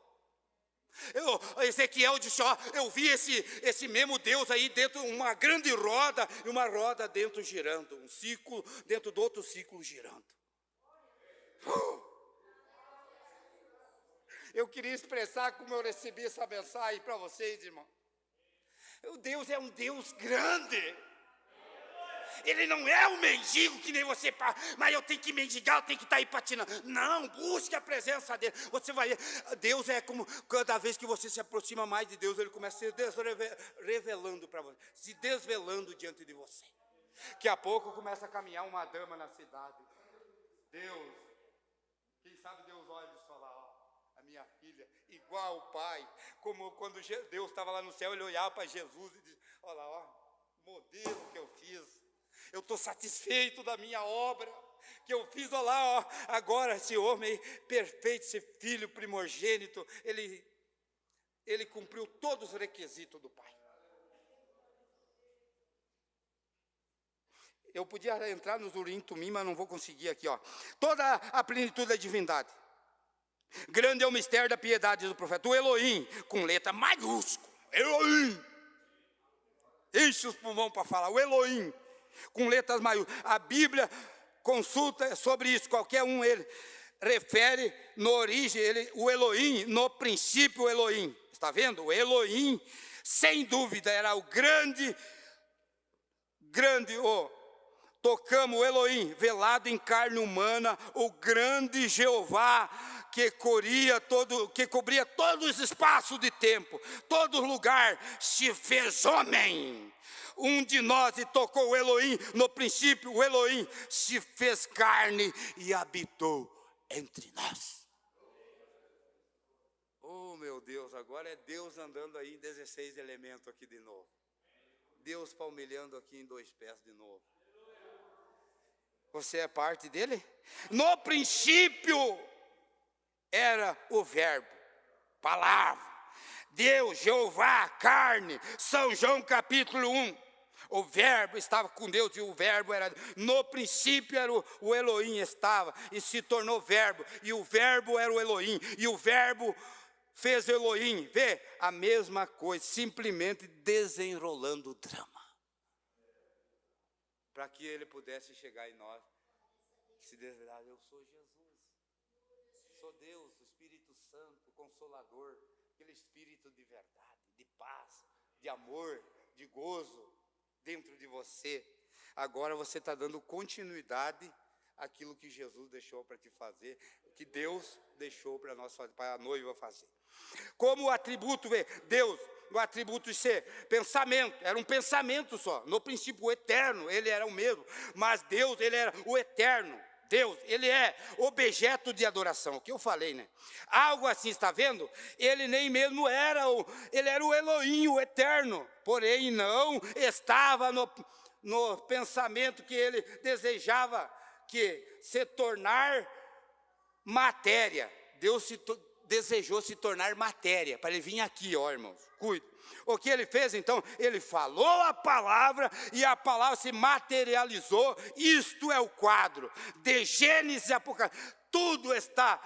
Ezequiel disse, ó, eu vi esse mesmo Deus aí dentro, uma grande roda, e uma roda dentro girando, um ciclo dentro do outro ciclo girando. Eu queria expressar como eu recebi essa mensagem para vocês, irmão. O Deus é um Deus grande. Ele não é um mendigo que nem você, mas eu tenho que mendigar, eu tenho que estar aí patinando. Não, busque a presença dele. Você vai ver, Deus é como, cada vez que você se aproxima mais de Deus, ele começa a se revelando para você, se desvelando diante de você. Daqui a pouco começa a caminhar uma dama na cidade. Deus, quem sabe Deus olha e fala, ó, a minha filha, igual o pai, como quando Deus estava lá no céu, ele olhava para Jesus e dizia, olha lá, ó, modelo que eu fiz. Eu estou satisfeito da minha obra, que eu fiz, olha lá, ó, agora esse homem perfeito, esse filho primogênito, ele cumpriu todos os requisitos do pai. Eu podia entrar nos Urim Tumim, mas não vou conseguir aqui, ó. Toda a plenitude da divindade. Grande é o mistério da piedade do profeta. O Elohim, com letra maiúscula. Elohim. Enche os pulmões para falar. O Elohim, com letras maiúsculas. A Bíblia consulta sobre isso. Qualquer um, ele refere no origem, o Elohim, no princípio o Elohim. Está vendo? O Elohim, sem dúvida, era o grande, tocamos o Elohim, velado em carne humana, o grande Jeová, que cobria todo esse espaço de tempo, todo lugar, se fez homem. Um de nós e tocou o Elohim, no princípio o Elohim se fez carne e habitou entre nós. Oh meu Deus, agora é Deus andando aí em 16 elementos aqui de novo. Deus palmilhando aqui em 2 pés de novo. Você é parte dele? No princípio era o verbo, palavra. Deus, Jeová, carne, São João capítulo 1. O verbo estava com Deus e o verbo era... No princípio era o Elohim estava e se tornou verbo. E o verbo era o Elohim. E o verbo fez Elohim. Vê, a mesma coisa, simplesmente desenrolando o drama. Para que ele pudesse chegar em nós. Se desvelar, eu sou Jesus. Sou Deus, o Espírito Santo, o Consolador. Aquele Espírito de verdade, de paz, de amor, de gozo dentro de você. Agora você está dando continuidade àquilo que Jesus deixou para te fazer, que Deus deixou para nós fazer, para a noiva fazer. Como atributo, Deus, o atributo de ser pensamento, era um pensamento só. No princípio, o eterno, ele era o mesmo. Mas Deus, ele era o eterno. Deus, ele é objeto de adoração, o que eu falei, né? Algo assim, está vendo? Ele nem mesmo era, ele era o Elohim, o eterno. Porém, não estava no pensamento que ele desejava que se tornar matéria. Deus desejou se tornar matéria, para ele vir aqui, ó irmãos, cuide. O que ele fez então? Ele falou a palavra e a palavra se materializou. Isto é o quadro de Gênesis e Apocalipse. Tudo está.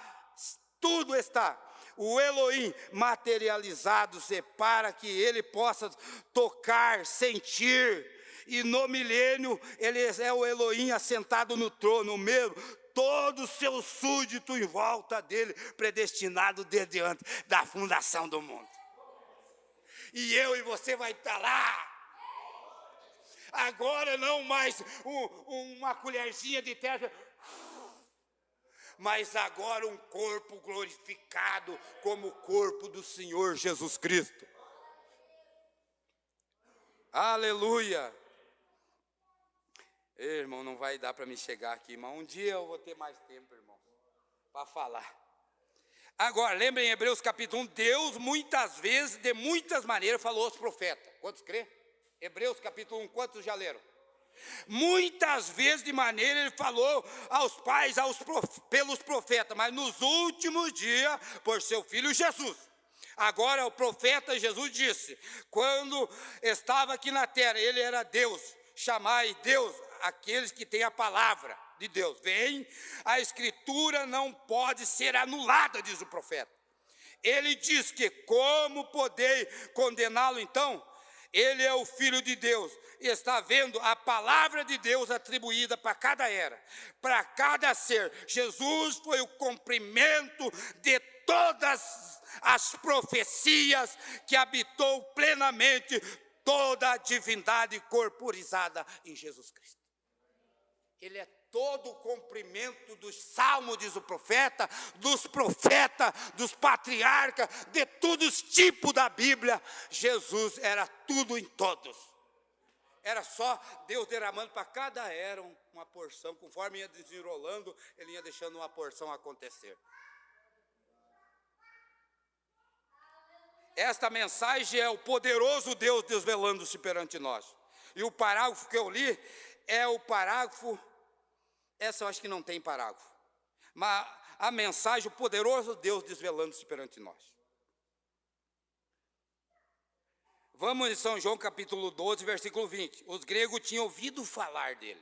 O Elohim materializado-se para que ele possa tocar, sentir. E no milênio, ele é o Elohim assentado no trono mesmo. Todo o seu súdito em volta dele, predestinado desde antes da fundação do mundo. E eu e você vai estar lá. Agora não mais uma colherzinha de terra, mas agora um corpo glorificado como o corpo do Senhor Jesus Cristo. Aleluia. Irmão, não vai dar para me chegar aqui, mas um dia eu vou ter mais tempo, irmão, para falar. Agora, lembrem em Hebreus capítulo 1, Deus muitas vezes, de muitas maneiras, falou aos profetas. Quantos crê? Hebreus capítulo 1, quantos já leram? Muitas vezes de maneira ele falou aos pais, pelos profetas, mas nos últimos dias, por seu Filho Jesus. Agora o profeta Jesus disse, quando estava aqui na terra, ele era Deus, chamai Deus aqueles que têm a palavra de Deus. Vem, a escritura não pode ser anulada, diz o profeta. Ele diz que como podei condená-lo então? Ele é o Filho de Deus, e está vendo a palavra de Deus atribuída para cada era, para cada ser. Jesus foi o cumprimento de todas as profecias que habitou plenamente toda a divindade corporizada em Jesus Cristo. Ele é todo o cumprimento dos salmos, diz o profeta, dos profetas, dos patriarcas, de todos os tipos da Bíblia. Jesus era tudo em todos. Era só Deus derramando para cada era uma porção. Conforme ia desenrolando, ele ia deixando uma porção acontecer. Esta mensagem é o poderoso Deus desvelando-se perante nós. E o parágrafo que eu li é o parágrafo. Essa eu acho que não tem parágrafo. Mas a mensagem, o poderoso Deus desvelando-se perante nós. Vamos em São João capítulo 12, versículo 20. Os gregos tinham ouvido falar dele.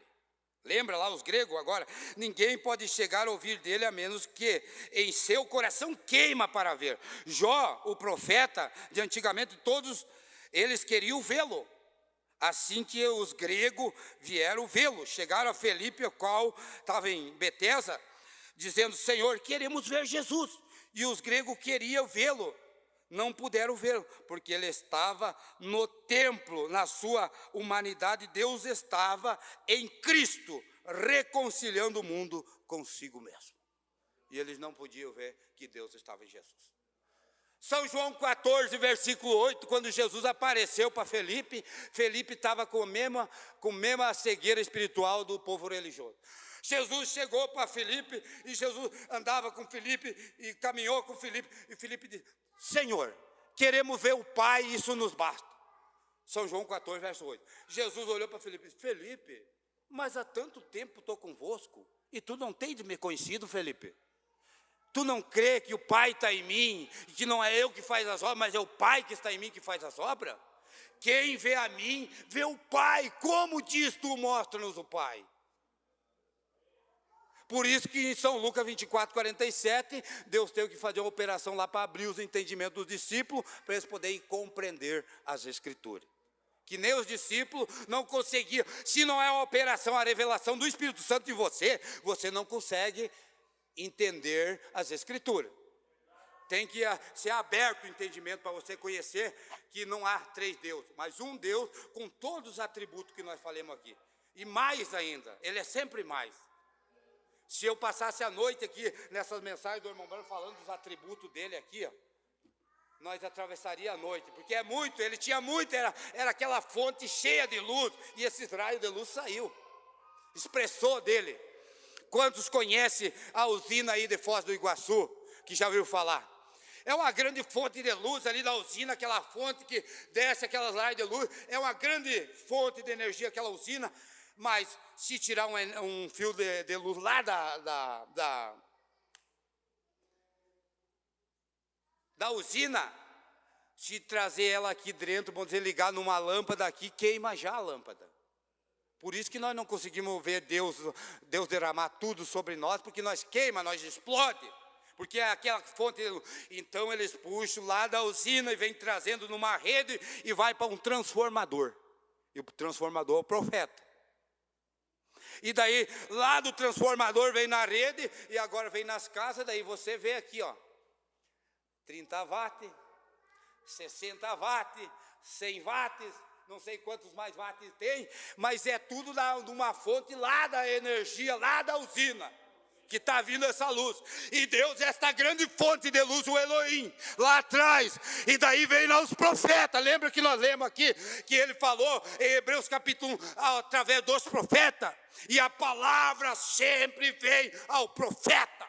Lembra lá os gregos agora? Ninguém pode chegar a ouvir dele a menos que em seu coração queima para ver. Jó, o profeta de antigamente, todos eles queriam vê-lo. Assim que os gregos vieram vê-lo, chegaram a Felipe, o qual estava em Betesda, dizendo, Senhor, queremos ver Jesus. E os gregos queriam vê-lo, não puderam vê-lo, porque ele estava no templo, na sua humanidade. Deus estava em Cristo, reconciliando o mundo consigo mesmo. E eles não podiam ver que Deus estava em Jesus. São João 14, versículo 8, quando Jesus apareceu para Felipe, Felipe estava com a mesma cegueira espiritual do povo religioso. Jesus chegou para Felipe, e Jesus andava com Felipe, e caminhou com Felipe, e Felipe disse, Senhor, queremos ver o Pai, isso nos basta. São João 14, verso 8. Jesus olhou para Felipe e disse, Felipe, mas há tanto tempo estou convosco, e tu não tens me conhecido, Felipe? Tu não crê que o Pai está em mim, e que não é eu que faz as obras, mas é o Pai que está em mim que faz as obras? Quem vê a mim, vê o Pai. Como diz tu, mostra-nos o Pai. Por isso que em São Lucas 24, 47, Deus teve que fazer uma operação lá para abrir os entendimentos dos discípulos, para eles poderem compreender as Escrituras. Que nem os discípulos não conseguiam. Se não é uma operação, a revelação do Espírito Santo em você, você não consegue entender as Escrituras. Tem que ser aberto o entendimento para você conhecer que não há três deuses, mas um Deus com todos os atributos que nós falamos aqui. E mais ainda, ele é sempre mais. Se eu passasse a noite aqui nessas mensagens do irmão Branco falando dos atributos dele aqui, ó, nós atravessaria a noite, porque é muito, ele tinha muito, era aquela fonte cheia de luz, e esse raio de luz saiu, expressou dele. Quantos conhecem a usina aí de Foz do Iguaçu, que já ouviu falar? É uma grande fonte de luz ali da usina, aquela fonte que desce aquelas raios de luz, é uma grande fonte de energia aquela usina, mas se tirar um fio de luz lá da usina, se trazer ela aqui dentro, vamos dizer, ligar numa lâmpada aqui, queima já a lâmpada. Por isso que nós não conseguimos ver Deus derramar tudo sobre nós, porque nós queima, nós explode, porque é aquela fonte. Então eles puxam lá da usina e vem trazendo numa rede e vai para um transformador. E o transformador é o profeta. E daí lá do transformador vem na rede e agora vem nas casas, daí você vê aqui, ó, 30 watts, 60 watts, 100 watts, não sei quantos mais watts tem, mas é tudo de uma fonte lá da energia, lá da usina, que está vindo essa luz. E Deus é esta grande fonte de luz, o Elohim, lá atrás. E daí vem lá os profetas. Lembra que nós lemos aqui, que ele falou em Hebreus capítulo 1, através dos profetas. E a palavra sempre vem ao profeta.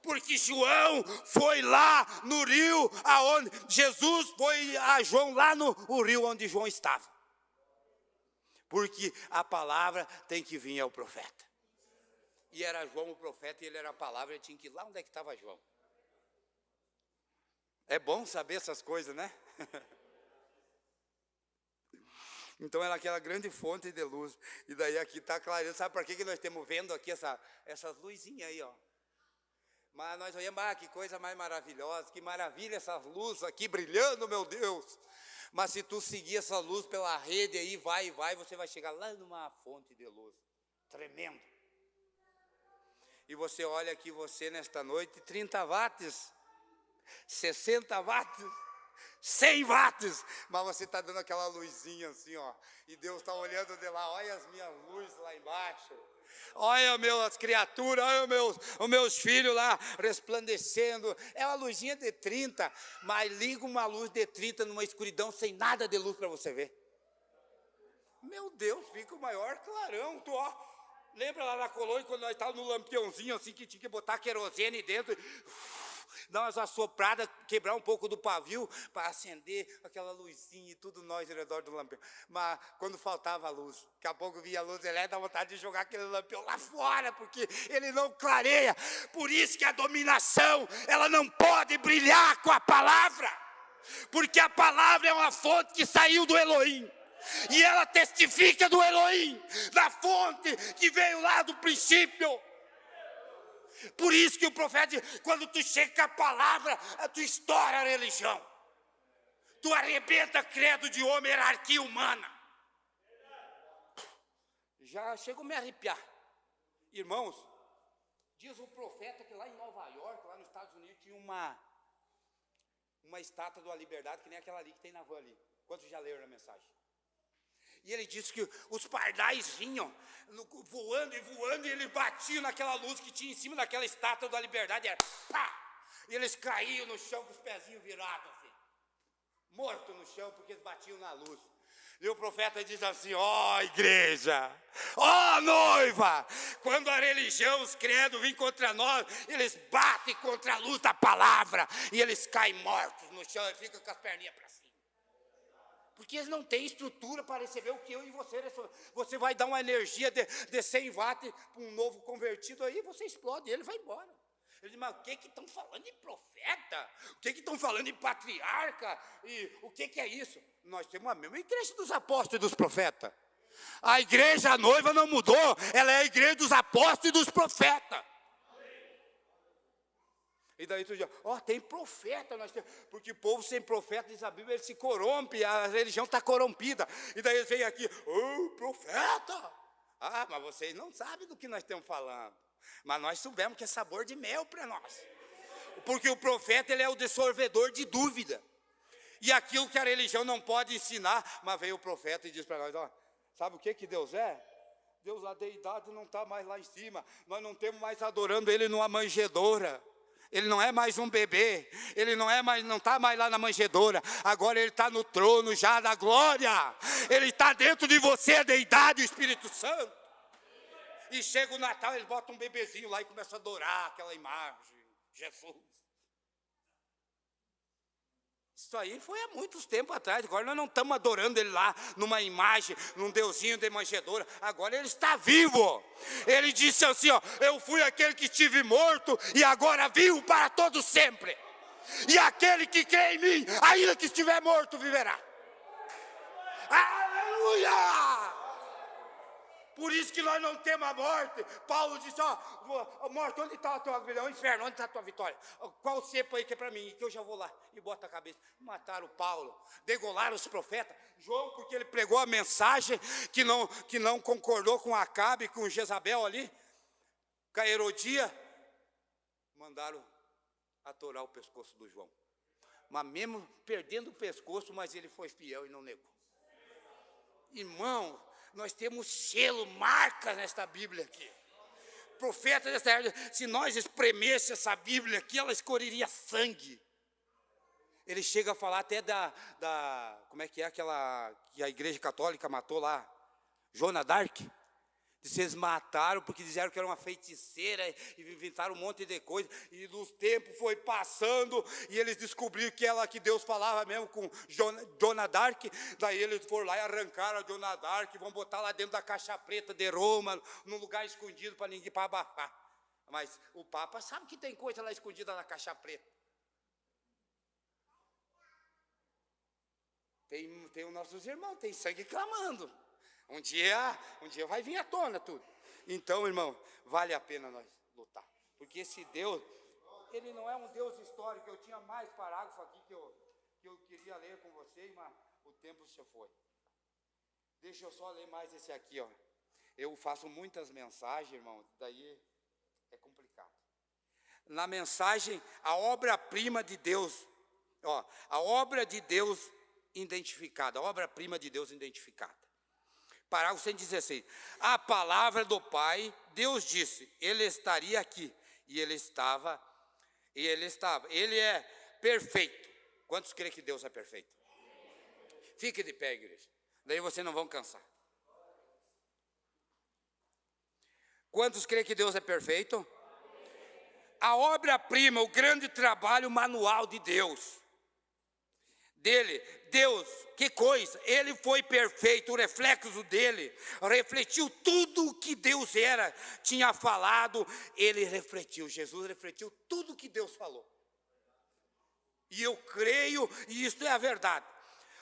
Porque João foi lá no rio, aonde Jesus foi a João lá no rio onde João estava. Porque a palavra tem que vir ao profeta. E era João o profeta e ele era a palavra, ele tinha que ir lá onde é que estava João. É bom saber essas coisas, né? Então era aquela grande fonte de luz. E daí aqui está clareando. Sabe por que nós estamos vendo aqui essas luzinhas aí, ó? Mas nós olhamos, que coisa mais maravilhosa, que maravilha essas luzes aqui brilhando, meu Deus. Mas se tu seguir essa luz pela rede aí, vai, você vai chegar lá numa fonte de luz, tremendo. E você olha aqui, você nesta noite, 30 watts, 60 watts, 100 watts, mas você está dando aquela luzinha assim, ó, e Deus está olhando de lá, olha as minhas luzes lá embaixo. Olha as criaturas, olha os meus filhos lá resplandecendo. É uma luzinha de 30, mas liga uma luz de 30 numa escuridão sem nada de luz para você ver. Meu Deus, fica o maior clarão. Tu, ó, lembra lá na colônia quando nós estávamos no lampiãozinho assim que tinha que botar querosene dentro, dar umas assopradas, quebrar um pouco do pavio para acender aquela luzinha e tudo nós ao redor do lampião. Mas quando faltava a luz, daqui a pouco via a luz elétrica, dá vontade de jogar aquele lampião lá fora, porque ele não clareia. Por isso que a dominação, ela não pode brilhar com a palavra, porque a palavra é uma fonte que saiu do Elohim. E ela testifica do Elohim, da fonte que veio lá do princípio. Por isso que o profeta, quando tu chega com a palavra, tu estoura a religião. Tu arrebenta credo de homem, hierarquia humana. Já chego a me arrepiar. Irmãos, diz o profeta que lá em Nova York, lá nos Estados Unidos, tinha uma estátua da liberdade, que nem aquela ali que tem na van ali. Quantos já leram a mensagem? E ele disse que os pardais vinham voando e eles batiam naquela luz que tinha em cima daquela estátua da liberdade. Era pá! E eles caíam no chão com os pezinhos virados assim, mortos no chão porque eles batiam na luz. E o profeta diz assim: ó igreja, ó noiva, quando a religião, os credos vêm contra nós, eles batem contra a luz da palavra e eles caem mortos no chão e ficam com as perninhas para cima. Porque eles não têm estrutura para receber o que eu e você. Você vai dar uma energia de 100 watts para um novo convertido aí, você explode, ele vai embora. Ele diz: mas o que estão falando de profeta? O que estão falando de patriarca? E o que é isso? Nós temos a mesma igreja dos apóstolos e dos profetas. A igreja, a noiva não mudou, ela é a igreja dos apóstolos e dos profetas. E daí tu diz: ó, tem profeta, porque o povo sem profeta, diz a Bíblia, ele se corrompe, a religião está corrompida. E daí eles vêm aqui: profeta. Ah, mas vocês não sabem do que nós estamos falando. Mas nós soubemos que é sabor de mel para nós. Porque o profeta, ele é o dissolvedor de dúvida. E aquilo que a religião não pode ensinar, mas veio o profeta e diz para nós: ó, sabe o que Deus é? Deus, a deidade não está mais lá em cima. Nós não temos mais adorando ele numa manjedoura. Ele não é mais um bebê, ele não está mais lá na manjedoura, agora ele está no trono já da glória. Ele está dentro de você, a deidade, o Espírito Santo. E chega o Natal, eles botam um bebezinho lá e começam a adorar aquela imagem, Jesus. Isso aí foi há muitos tempos atrás, agora nós não estamos adorando ele lá numa imagem, num deusinho de manjedoura, agora ele está vivo. Ele disse assim, ó, eu fui aquele que estive morto e agora vivo para todo sempre. E aquele que crê em mim, ainda que estiver morto, viverá. Aleluia! Por isso que nós não temos a morte. Paulo disse, ó, morte, onde está a tua vitória? O inferno, onde está a tua vitória? Qual cepo aí que é para mim? Que eu já vou lá e boto a cabeça. Mataram Paulo, degolaram os profetas. João, porque ele pregou a mensagem que não concordou com Acabe, com Jezabel ali, com a Herodia, mandaram atorar o pescoço do João. Mas mesmo perdendo o pescoço, mas ele foi fiel e não negou. Irmão, nós temos selo, marca nesta Bíblia aqui. Profeta desta época, se nós espremesse essa Bíblia aqui, ela escorreria sangue. Ele chega a falar até como é que é aquela que a igreja católica matou lá, Joana d'Arc. Eles mataram porque disseram que era uma feiticeira e inventaram um monte de coisa. E os tempos foi passando e eles descobriram que Deus falava mesmo com Joana d'Arc. Daí eles foram lá e arrancaram a Joana d'Arc, vão botar lá dentro da caixa preta de Roma, num lugar escondido para ninguém, para abafar. Mas o Papa sabe que tem coisa lá escondida na caixa preta. Tem os nossos irmãos, tem sangue clamando. Um dia vai vir à tona tudo. Então, irmão, vale a pena nós lutar. Porque esse Deus, ele não é um Deus histórico. Eu tinha mais parágrafo aqui que eu queria ler com vocês, mas o tempo se foi. Deixa eu só ler mais esse aqui, ó. Eu faço muitas mensagens, irmão, daí é complicado. Na mensagem, a obra-prima de Deus, ó, a obra de Deus identificada, a obra-prima de Deus identificada. Parágrafo 116. A palavra do Pai, Deus disse, ele estaria aqui. E ele estava. Ele é perfeito. Quantos creem que Deus é perfeito? Fique de pé, igreja. Daí vocês não vão cansar. Quantos creem que Deus é perfeito? A obra-prima, o grande trabalho manual de Deus. Deus, que coisa, ele foi perfeito, o reflexo dele, refletiu tudo o que Deus tinha falado, ele refletiu, Jesus refletiu tudo o que Deus falou. E eu creio, e isso é a verdade.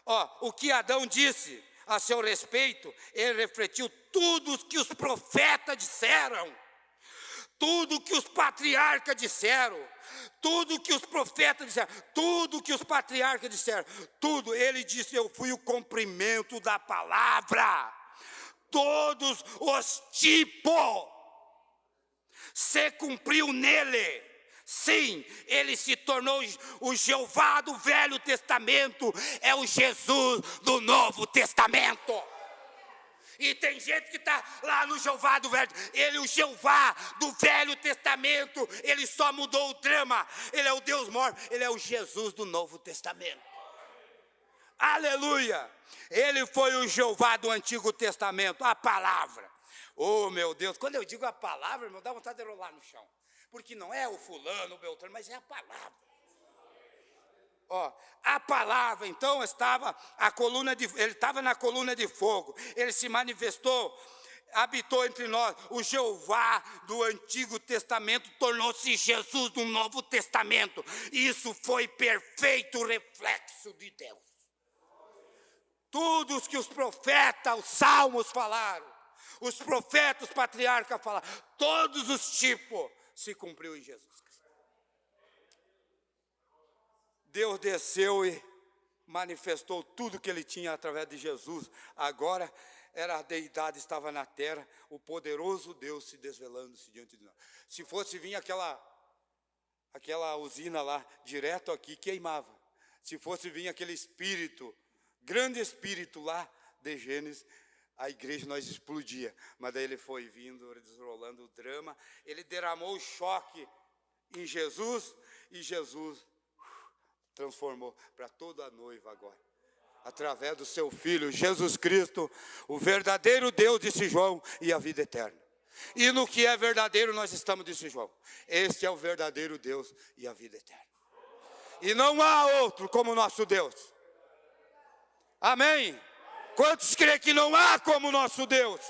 Ó, o que Adão disse a seu respeito, ele refletiu tudo o que os profetas disseram. Tudo que os patriarcas disseram, tudo que os profetas disseram, tudo que os patriarcas disseram, tudo, ele disse, eu fui o cumprimento da palavra, todos os tipos, se cumpriu nele, sim, ele se tornou o Jeová do Velho Testamento, é o Jesus do Novo Testamento. E tem gente que está lá no Jeová do Velho, o Jeová do Velho Testamento, ele só mudou o drama, ele é o Deus maior, ele é o Jesus do Novo Testamento. Aleluia! Ele foi o Jeová do Antigo Testamento, a palavra. Oh, meu Deus, quando eu digo a palavra, irmão, dá vontade de rolar no chão. Porque não é o fulano, o Beltrano, mas é a palavra. Ó, a palavra, então, ele estava na coluna de fogo, ele se manifestou, habitou entre nós, o Jeová do Antigo Testamento tornou-se Jesus do Novo Testamento, isso foi perfeito reflexo de Deus. Tudo que os profetas, os salmos falaram, os profetas, os patriarcas falaram, todos os tipos se cumpriu em Jesus. Deus desceu e manifestou tudo que ele tinha através de Jesus. Agora a deidade estava na terra, o poderoso Deus se desvelando-se diante de nós. Se fosse vir aquela usina lá, direto aqui, queimava. Se fosse vir aquele espírito, grande espírito lá de Gênesis, a igreja nós explodia. Mas daí ele foi vindo, desrolando o drama, ele derramou o choque em Jesus, e Jesus transformou para toda a noiva agora. Através do seu Filho, Jesus Cristo, o verdadeiro Deus, disse João, e a vida eterna. E no que é verdadeiro nós estamos, disse João. Este é o verdadeiro Deus e a vida eterna. E não há outro como nosso Deus. Amém? Quantos creem que não há como nosso Deus?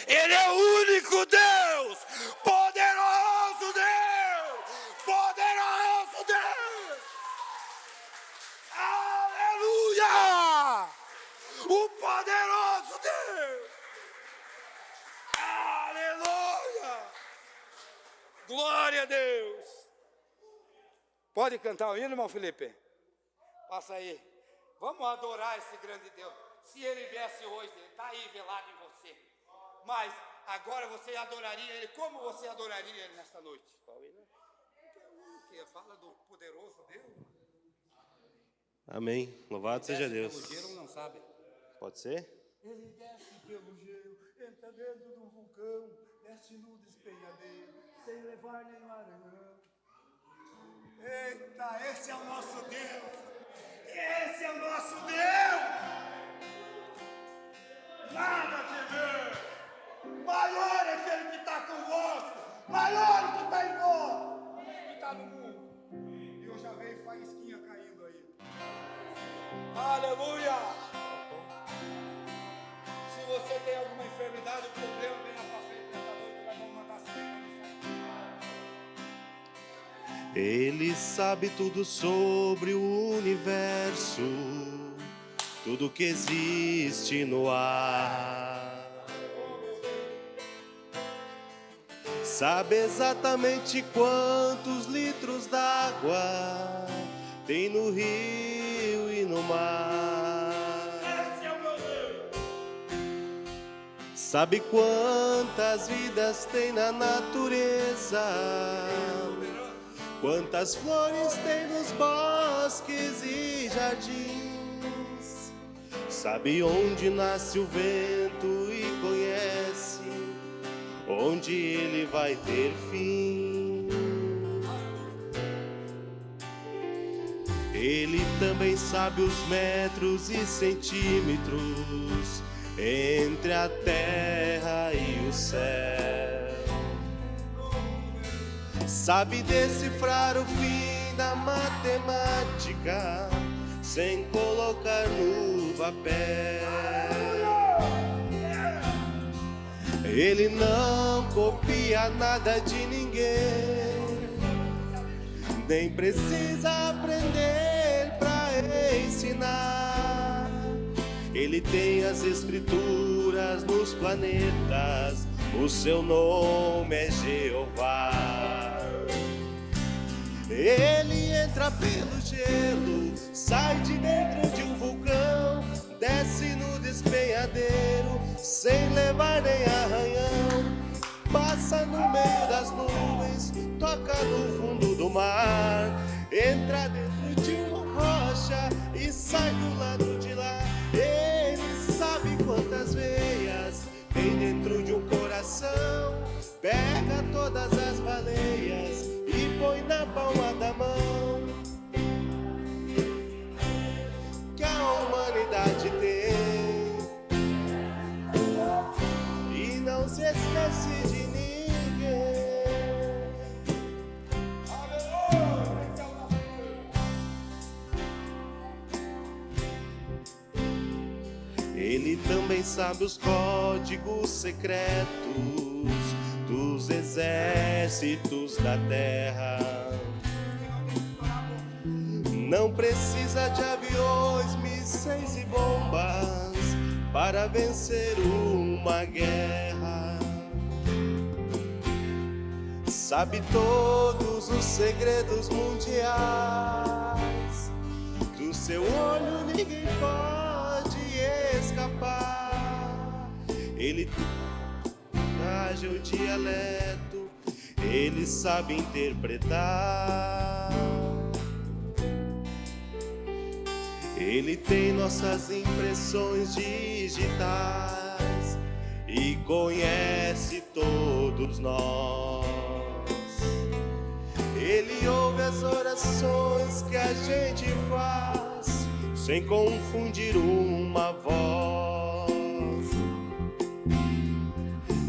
Ele é o único Deus, poderoso Deus, poderoso Deus. Aleluia! O poderoso Deus. Aleluia! Glória a Deus. Pode cantar o hino, irmão Felipe? Passa aí. Vamos adorar esse grande Deus. Se ele viesse hoje, ele está aí velado em você. Mas agora você adoraria ele. Como você adoraria ele nesta noite? Qual hino? Que fala do poderoso Deus. Amém. Louvado seja Deus. Pelo gelo, não sabe. Pode ser? Ele desce pelo gelo, entra dentro de um vulcão, desce no despenhadeiro, sem levar nenhum aranhão. Eita, esse é o nosso Deus! Esse é o nosso Deus! Nada a temer! Maior é aquele que está convosco, maior que está em vós, que está no mundo. E eu já vejo faísquinha caindo aí. Aleluia! Se você tem alguma enfermidade, o problema vem na frente dessa noite, nós vamos mandar sair. Ele sabe tudo sobre o universo, tudo que existe no ar. Sabe exatamente quantos litros d'água tem no rio e no mar. Esse é o meu Deus! Sabe quantas vidas tem na natureza, quantas flores tem nos bosques e jardins. Sabe onde nasce o vento e conhece onde ele vai ter fim. Ele também sabe os metros e centímetros entre a terra e o céu. Sabe decifrar o fim da matemática sem colocar no papel. Ele não copia nada de ninguém, nem precisa aprender para ensinar. Ele tem as escrituras nos planetas, o seu nome é Jeová. Ele entra pelo gelo, sai de dentro de um vulcão, desce no despenhadeiro, sem levar nem arranhão. Passa no meio das nuvens, toca no fundo do mar, entra dentro de uma rocha e sai do lado de lá. Ele sabe quantas veias tem dentro de um coração, pega todas as baleias e põe na palma da mão. Que a humanidade tem, e não se esquece de ninguém. Ele também sabe os códigos secretos dos exércitos da terra. Não precisa de aviões, mísseis e bombas para vencer uma guerra. Sabe todos os segredos mundiais, do seu olho ninguém pode escapar. Ele traja o dialeto, ele sabe interpretar. Ele tem nossas impressões digitais e conhece todos nós. orações que a gente faz, sem confundir uma voz.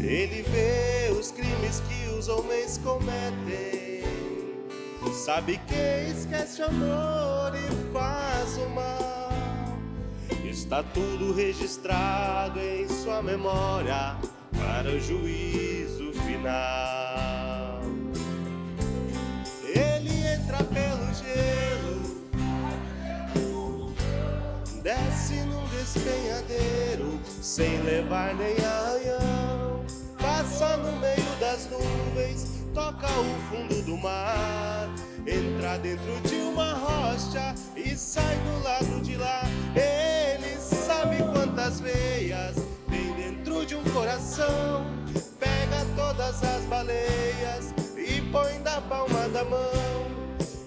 Ele vê os crimes que os homens cometem, sabe quem esquece o amor e faz o mal. Está tudo registrado em sua memória para o juízo final. Ele entra pelo gelo, desce num despenhadeiro, sem levar nem arranhão. Passa no meio das nuvens, toca o fundo do mar, entra dentro de uma rocha e sai do lado de lá. Ele sabe quantas veias tem dentro de um coração, pega todas as baleias e põe na palma da mão.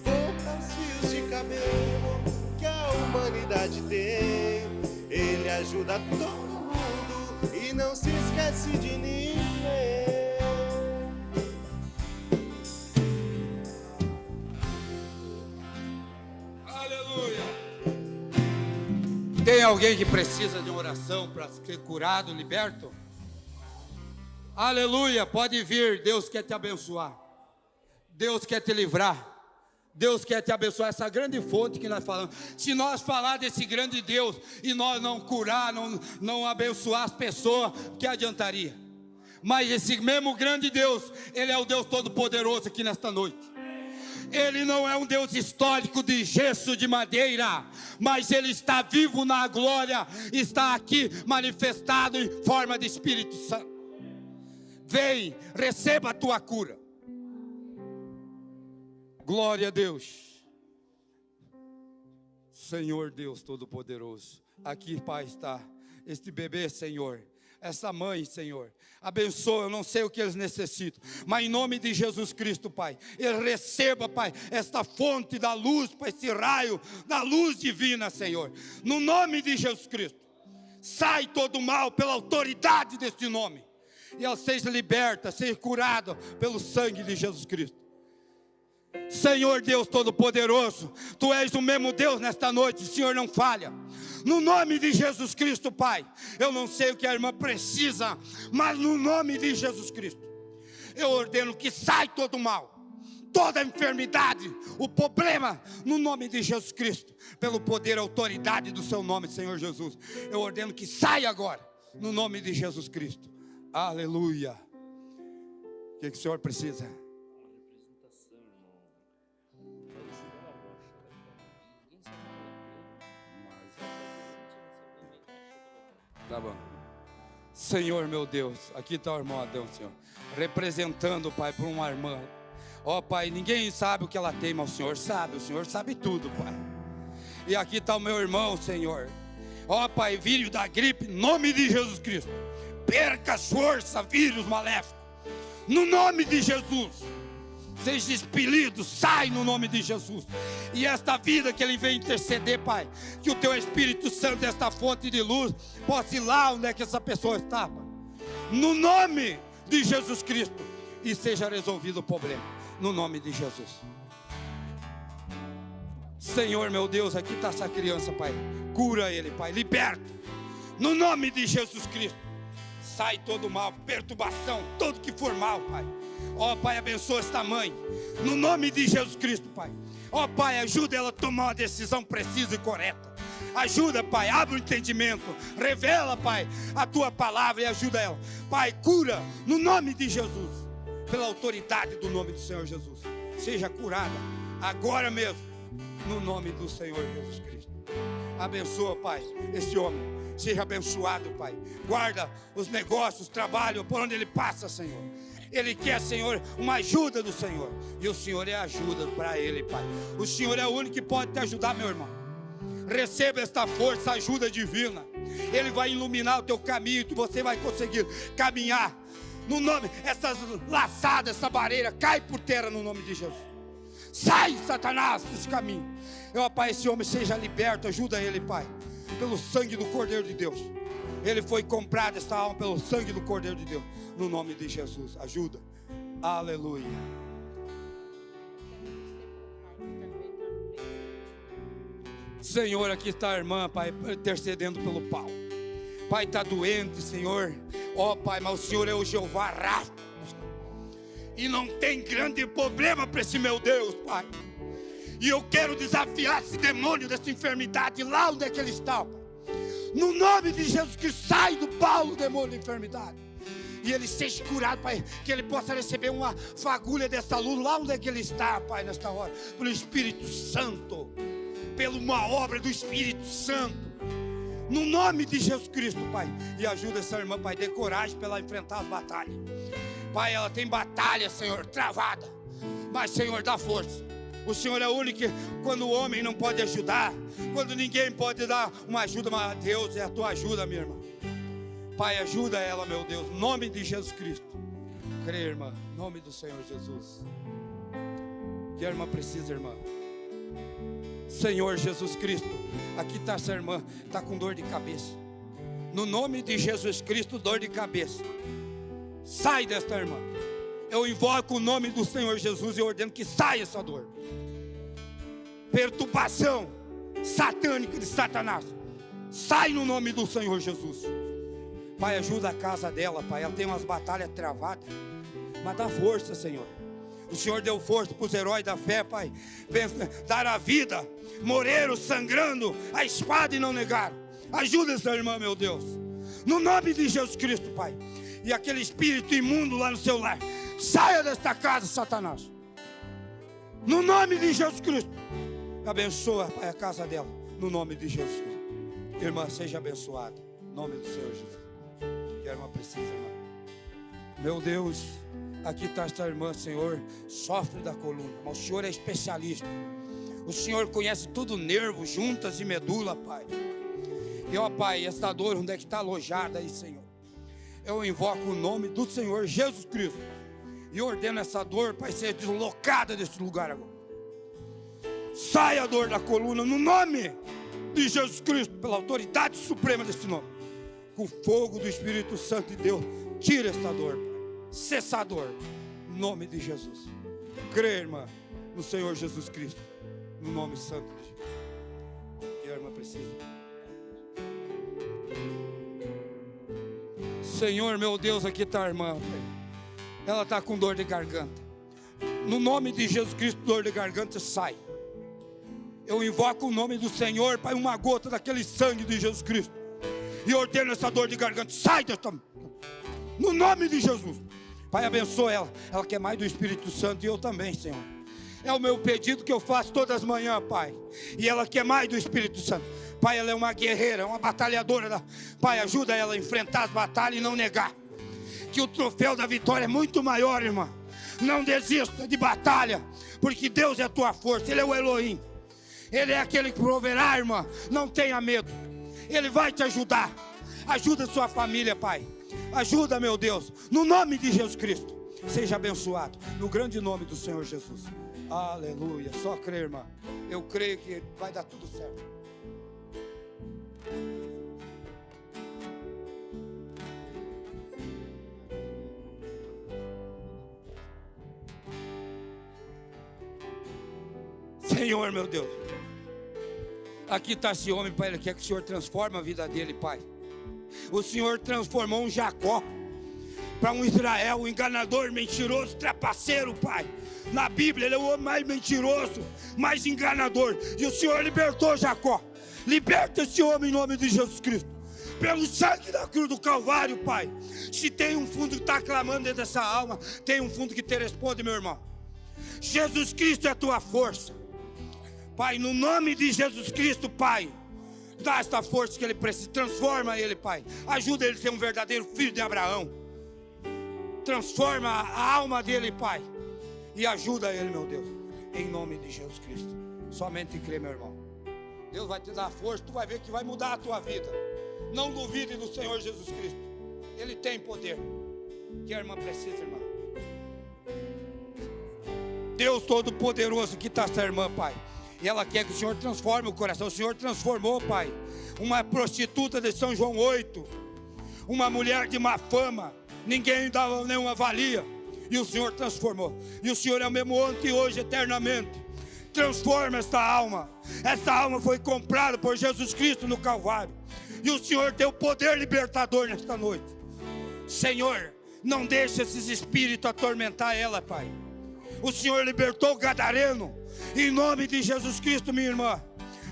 Conta os fios de cabelo que a humanidade tem, ele ajuda todo mundo e não se esquece de ninguém. Aleluia. Tem alguém que precisa de uma oração para ser curado, liberto? Aleluia, pode vir, Deus quer te abençoar, Deus quer te livrar, Deus quer te abençoar, essa grande fonte que nós falamos. Se nós falar desse grande Deus e nós não curar, não abençoar as pessoas, o que adiantaria? Mas esse mesmo grande Deus, Ele é o Deus Todo-Poderoso aqui nesta noite. Ele não é um Deus histórico de gesso, de madeira, mas Ele está vivo na glória, está aqui manifestado em forma de Espírito Santo. Vem, receba a tua cura. Glória a Deus. Senhor Deus Todo-Poderoso, aqui, Pai, está este bebê, Senhor, essa mãe, Senhor, abençoa, eu não sei o que eles necessitam, mas em nome de Jesus Cristo, Pai, ele receba, Pai, esta fonte da luz, Pai, esse raio da luz divina, Senhor, no nome de Jesus Cristo. Sai todo o mal pela autoridade deste nome, e ela seja liberta, seja curada pelo sangue de Jesus Cristo. Senhor Deus Todo-Poderoso, Tu és o mesmo Deus nesta noite, o Senhor não falha. No nome de Jesus Cristo, Pai, eu não sei o que a irmã precisa, mas no nome de Jesus Cristo, eu ordeno que sai todo o mal, toda a enfermidade, o problema, no nome de Jesus Cristo, pelo poder e autoridade do Seu nome, Senhor Jesus, eu ordeno que saia agora, no nome de Jesus Cristo. Aleluia. O que o Senhor precisa? Tá bom. Senhor meu Deus, aqui está o irmão Adão, Senhor, representando, Pai, por uma irmã. Ó Pai, ninguém sabe o que ela tem, mas o Senhor sabe tudo, Pai. E aqui está o meu irmão, Senhor. Ó Pai, vírus da gripe, em nome de Jesus Cristo, perca as forças, vírus maléfico, no nome de Jesus. Seja expelido, sai no nome de Jesus. E esta vida que Ele vem interceder, Pai, que o Teu Espírito Santo, esta fonte de luz, possa ir lá onde é que essa pessoa está, Pai, no nome de Jesus Cristo, e seja resolvido o problema, no nome de Jesus. Senhor meu Deus, aqui está essa criança, Pai, cura ele, Pai, liberta, no nome de Jesus Cristo. Sai todo mal, perturbação, tudo que for mal, Pai. Ó Pai, abençoa esta mãe, no nome de Jesus Cristo, Pai. Ó Pai, ajuda ela a tomar uma decisão precisa e correta. Ajuda, Pai, abre o entendimento, revela, Pai, a Tua palavra e ajuda ela. Pai, cura, no nome de Jesus, pela autoridade do nome do Senhor Jesus. Seja curada, agora mesmo, no nome do Senhor Jesus Cristo. Abençoa, Pai, este homem. Seja abençoado, Pai. Guarda os negócios, o trabalho, por onde ele passa, Senhor. Ele quer, Senhor, uma ajuda do Senhor. E o Senhor é ajuda para ele, Pai. O Senhor é o único que pode te ajudar, meu irmão. Receba esta força, ajuda divina. Ele vai iluminar o teu caminho e você vai conseguir caminhar. No nome, essas laçadas, essa barreira, cai por terra no nome de Jesus. Sai, Satanás, desse caminho. Ó Pai, esse homem seja liberto, ajuda ele, Pai, pelo sangue do Cordeiro de Deus. Ele foi comprado, esta alma, pelo sangue do Cordeiro de Deus. No nome de Jesus, ajuda. Aleluia. Senhor, aqui está a irmã, Pai, intercedendo pelo Paulo. Pai, está doente, Senhor. Ó, Pai, mas o Senhor é o Jeová Rafa. E não tem grande problema para esse meu Deus, Pai. E eu quero desafiar esse demônio dessa enfermidade lá onde é que ele está, Pai. No nome de Jesus Cristo, sai do Paulo o demônio da enfermidade. E ele seja curado, Pai. Que ele possa receber uma fagulha dessa luz lá onde é que ele está, Pai, nesta hora. Pelo Espírito Santo. Pela uma obra do Espírito Santo. No nome de Jesus Cristo, Pai. E ajuda essa irmã, Pai. Dê coragem para ela enfrentar as batalhas. Pai, ela tem batalha, Senhor, travada. Mas, Senhor, dá força. O Senhor é o único que, quando o homem não pode ajudar, quando ninguém pode dar uma ajuda, mas Deus é a tua ajuda, minha irmã. Pai, ajuda ela, meu Deus, em nome de Jesus Cristo. Crê, irmã, em nome do Senhor Jesus. Que a irmã precisa, irmã. Senhor Jesus Cristo, aqui está essa irmã, está com dor de cabeça. No nome de Jesus Cristo, dor de cabeça. Sai desta irmã. Eu invoco o nome do Senhor Jesus e ordeno que saia essa dor. Perturbação satânica de Satanás. Sai no nome do Senhor Jesus. Pai, ajuda a casa dela, Pai. Ela tem umas batalhas travadas. Mas dá força, Senhor. O Senhor deu força para os heróis da fé, Pai. Dar a vida. Morreram sangrando a espada e não negaram. Ajuda essa irmã, meu Deus. No nome de Jesus Cristo, Pai. E aquele espírito imundo lá no seu lar, saia desta casa, Satanás. No nome de Jesus Cristo. Abençoa, Pai, a casa dela. No nome de Jesus Cristo. Irmã, seja abençoada. Em nome do Senhor Jesus. Que a irmã precisa, irmã. Meu Deus, aqui está esta irmã, Senhor. Sofre da coluna, mas o Senhor é especialista. O Senhor conhece tudo, nervos, juntas e medula, Pai. E ó, Pai, esta dor, onde é que está alojada aí, Senhor? Eu invoco o nome do Senhor Jesus Cristo e ordeno essa dor para ser deslocada desse lugar agora. Saia a dor da coluna no nome de Jesus Cristo, pela autoridade suprema desse nome. Com o fogo do Espírito Santo de Deus, tira esta dor, cessa a dor, no nome de Jesus. Crê, irmã, no Senhor Jesus Cristo, no nome santo de Jesus. Que a irmã precisa. Senhor, meu Deus, aqui está a irmã. Ela está com dor de garganta. No nome de Jesus Cristo, dor de garganta, sai. Eu invoco o nome do Senhor, Pai, uma gota daquele sangue de Jesus Cristo. E ordeno essa dor de garganta, sai desta. No nome de Jesus. Pai, abençoa ela. Ela quer mais do Espírito Santo e eu também, Senhor. É o meu pedido que eu faço todas as manhãs, Pai. E ela quer mais do Espírito Santo. Pai, ela é uma guerreira, uma batalhadora. Pai, ajuda ela a enfrentar as batalhas e não negar. Que o troféu da vitória é muito maior, irmã. Não desista de batalha, porque Deus é a tua força. Ele é o Elohim. Ele é aquele que proverá, irmã. Não tenha medo. Ele vai te ajudar. Ajuda a sua família, Pai. Ajuda, meu Deus. No nome de Jesus Cristo. Seja abençoado. No grande nome do Senhor Jesus. Aleluia. Só crer, irmã. Eu creio que vai dar tudo certo. Senhor, meu Deus, aqui está esse homem, Pai. Ele quer que o Senhor transforme a vida dele, Pai. O Senhor transformou um Jacó para um Israel, um enganador, mentiroso, trapaceiro, Pai. Na Bíblia ele é o homem mais mentiroso, mais enganador. E o Senhor libertou Jacó. Liberta esse homem em nome de Jesus Cristo. Pelo sangue da cruz do Calvário, Pai. Se tem um fundo que está clamando dentro dessa alma, tem um fundo que te responde, meu irmão. Jesus Cristo é a tua força. Pai, no nome de Jesus Cristo, Pai, dá esta força que ele precisa. Transforma ele, Pai. Ajuda ele a ser um verdadeiro filho de Abraão. Transforma a alma dele, Pai. E ajuda ele, meu Deus. Em nome de Jesus Cristo. Somente crê, meu irmão. Deus vai te dar força. Tu vai ver que vai mudar a tua vida. Não duvide do Senhor Jesus Cristo. Ele tem poder. Que a irmã precisa, irmã. Deus Todo-Poderoso, que está essa irmã, Pai. E ela quer que o Senhor transforme o coração. O Senhor transformou, Pai, uma prostituta de São João 8, uma mulher de má fama, ninguém dava nenhuma valia, e o Senhor transformou. E o Senhor é o mesmo ontem, hoje, eternamente. Transforma esta alma. Esta alma foi comprada por Jesus Cristo no Calvário. E o Senhor tem o poder libertador nesta noite. Senhor, não deixe esses espíritos atormentar ela, Pai. O Senhor libertou o gadareno. Em nome de Jesus Cristo, minha irmã.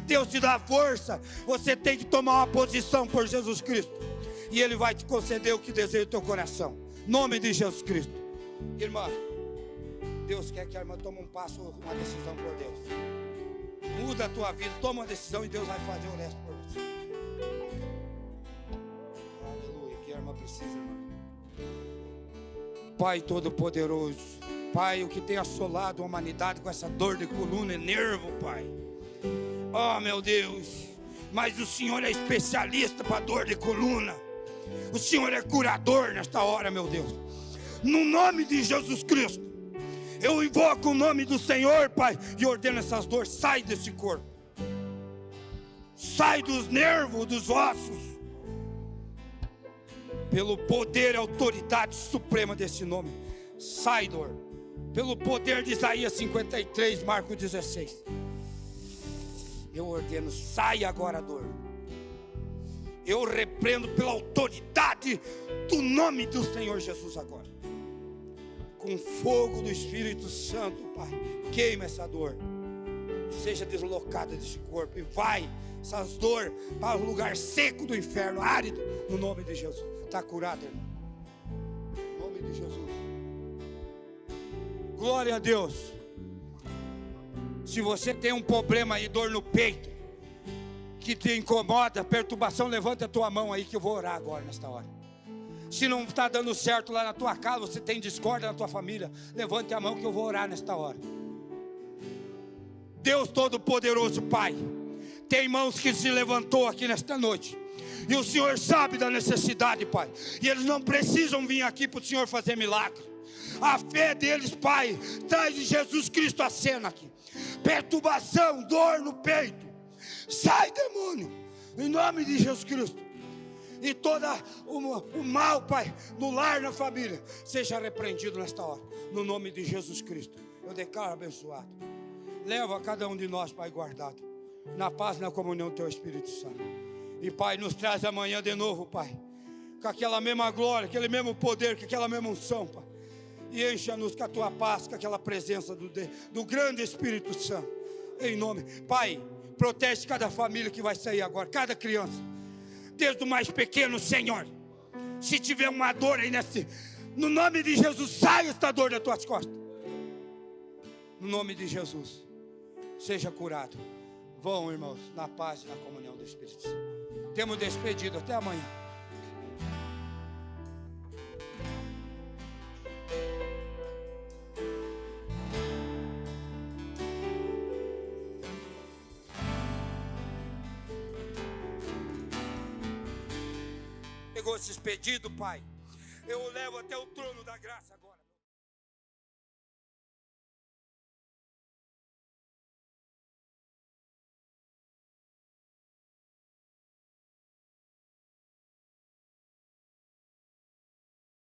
Deus te dá força. Você tem que tomar uma posição por Jesus Cristo. E Ele vai te conceder o que deseja o teu coração. Em nome de Jesus Cristo. Irmã, Deus quer que a irmã tome um passo, uma decisão por Deus. Muda a tua vida, toma uma decisão e Deus vai fazer o resto por você. Aleluia, que a irmã precisa, irmã. Pai Todo-Poderoso, Pai, o que tem assolado a humanidade com essa dor de coluna e nervo, Pai. Oh, meu Deus, mas o Senhor é especialista para dor de coluna. O Senhor é curador nesta hora, meu Deus. No nome de Jesus Cristo, eu invoco o nome do Senhor, Pai, e ordeno essas dores, sai desse corpo. Sai dos nervos, dos ossos. Pelo poder e autoridade suprema desse nome. Sai, dor. Pelo poder de Isaías 53, Marcos 16. Eu ordeno, sai agora, dor. Eu repreendo pela autoridade do nome do Senhor Jesus agora. Com fogo do Espírito Santo, Pai, queima essa dor. Seja deslocada desse corpo e vai essas dores para o lugar seco do inferno, árido, no nome de Jesus. Está curado, irmão. No nome de Jesus. Glória a Deus. Se você tem um problema aí, dor no peito, que te incomoda, perturbação, levanta a tua mão aí que eu vou orar agora nesta hora. Se não está dando certo lá na tua casa, você tem discórdia na tua família, levante a mão que eu vou orar nesta hora. Deus Todo-Poderoso, Pai, tem irmãos que se levantou aqui nesta noite, e o Senhor sabe da necessidade, Pai, e eles não precisam vir aqui para o Senhor fazer milagre. A fé deles, Pai, traz Jesus Cristo à cena aqui. Perturbação, dor no peito, sai, demônio, em nome de Jesus Cristo. E todo o mal, Pai, no lar, na família, seja repreendido nesta hora, no nome de Jesus Cristo. Eu declaro abençoado. Leva cada um de nós, Pai, guardado na paz e na comunhão do Teu Espírito Santo. E, Pai, nos traz amanhã de novo, Pai, com aquela mesma glória, aquele mesmo poder, com aquela mesma unção, Pai. E encha-nos com a Tua paz, com aquela presença do grande Espírito Santo. Em nome, Pai, protege cada família que vai sair agora, cada criança, desde o mais pequeno, Senhor. Se tiver uma dor aí no nome de Jesus, sai esta dor das tuas costas. No nome de Jesus, seja curado. Vão, irmãos, na paz e na comunhão do Espírito Santo. Temos despedido, até amanhã. Pegou esses pedidos, Pai, eu o levo até o trono da graça agora.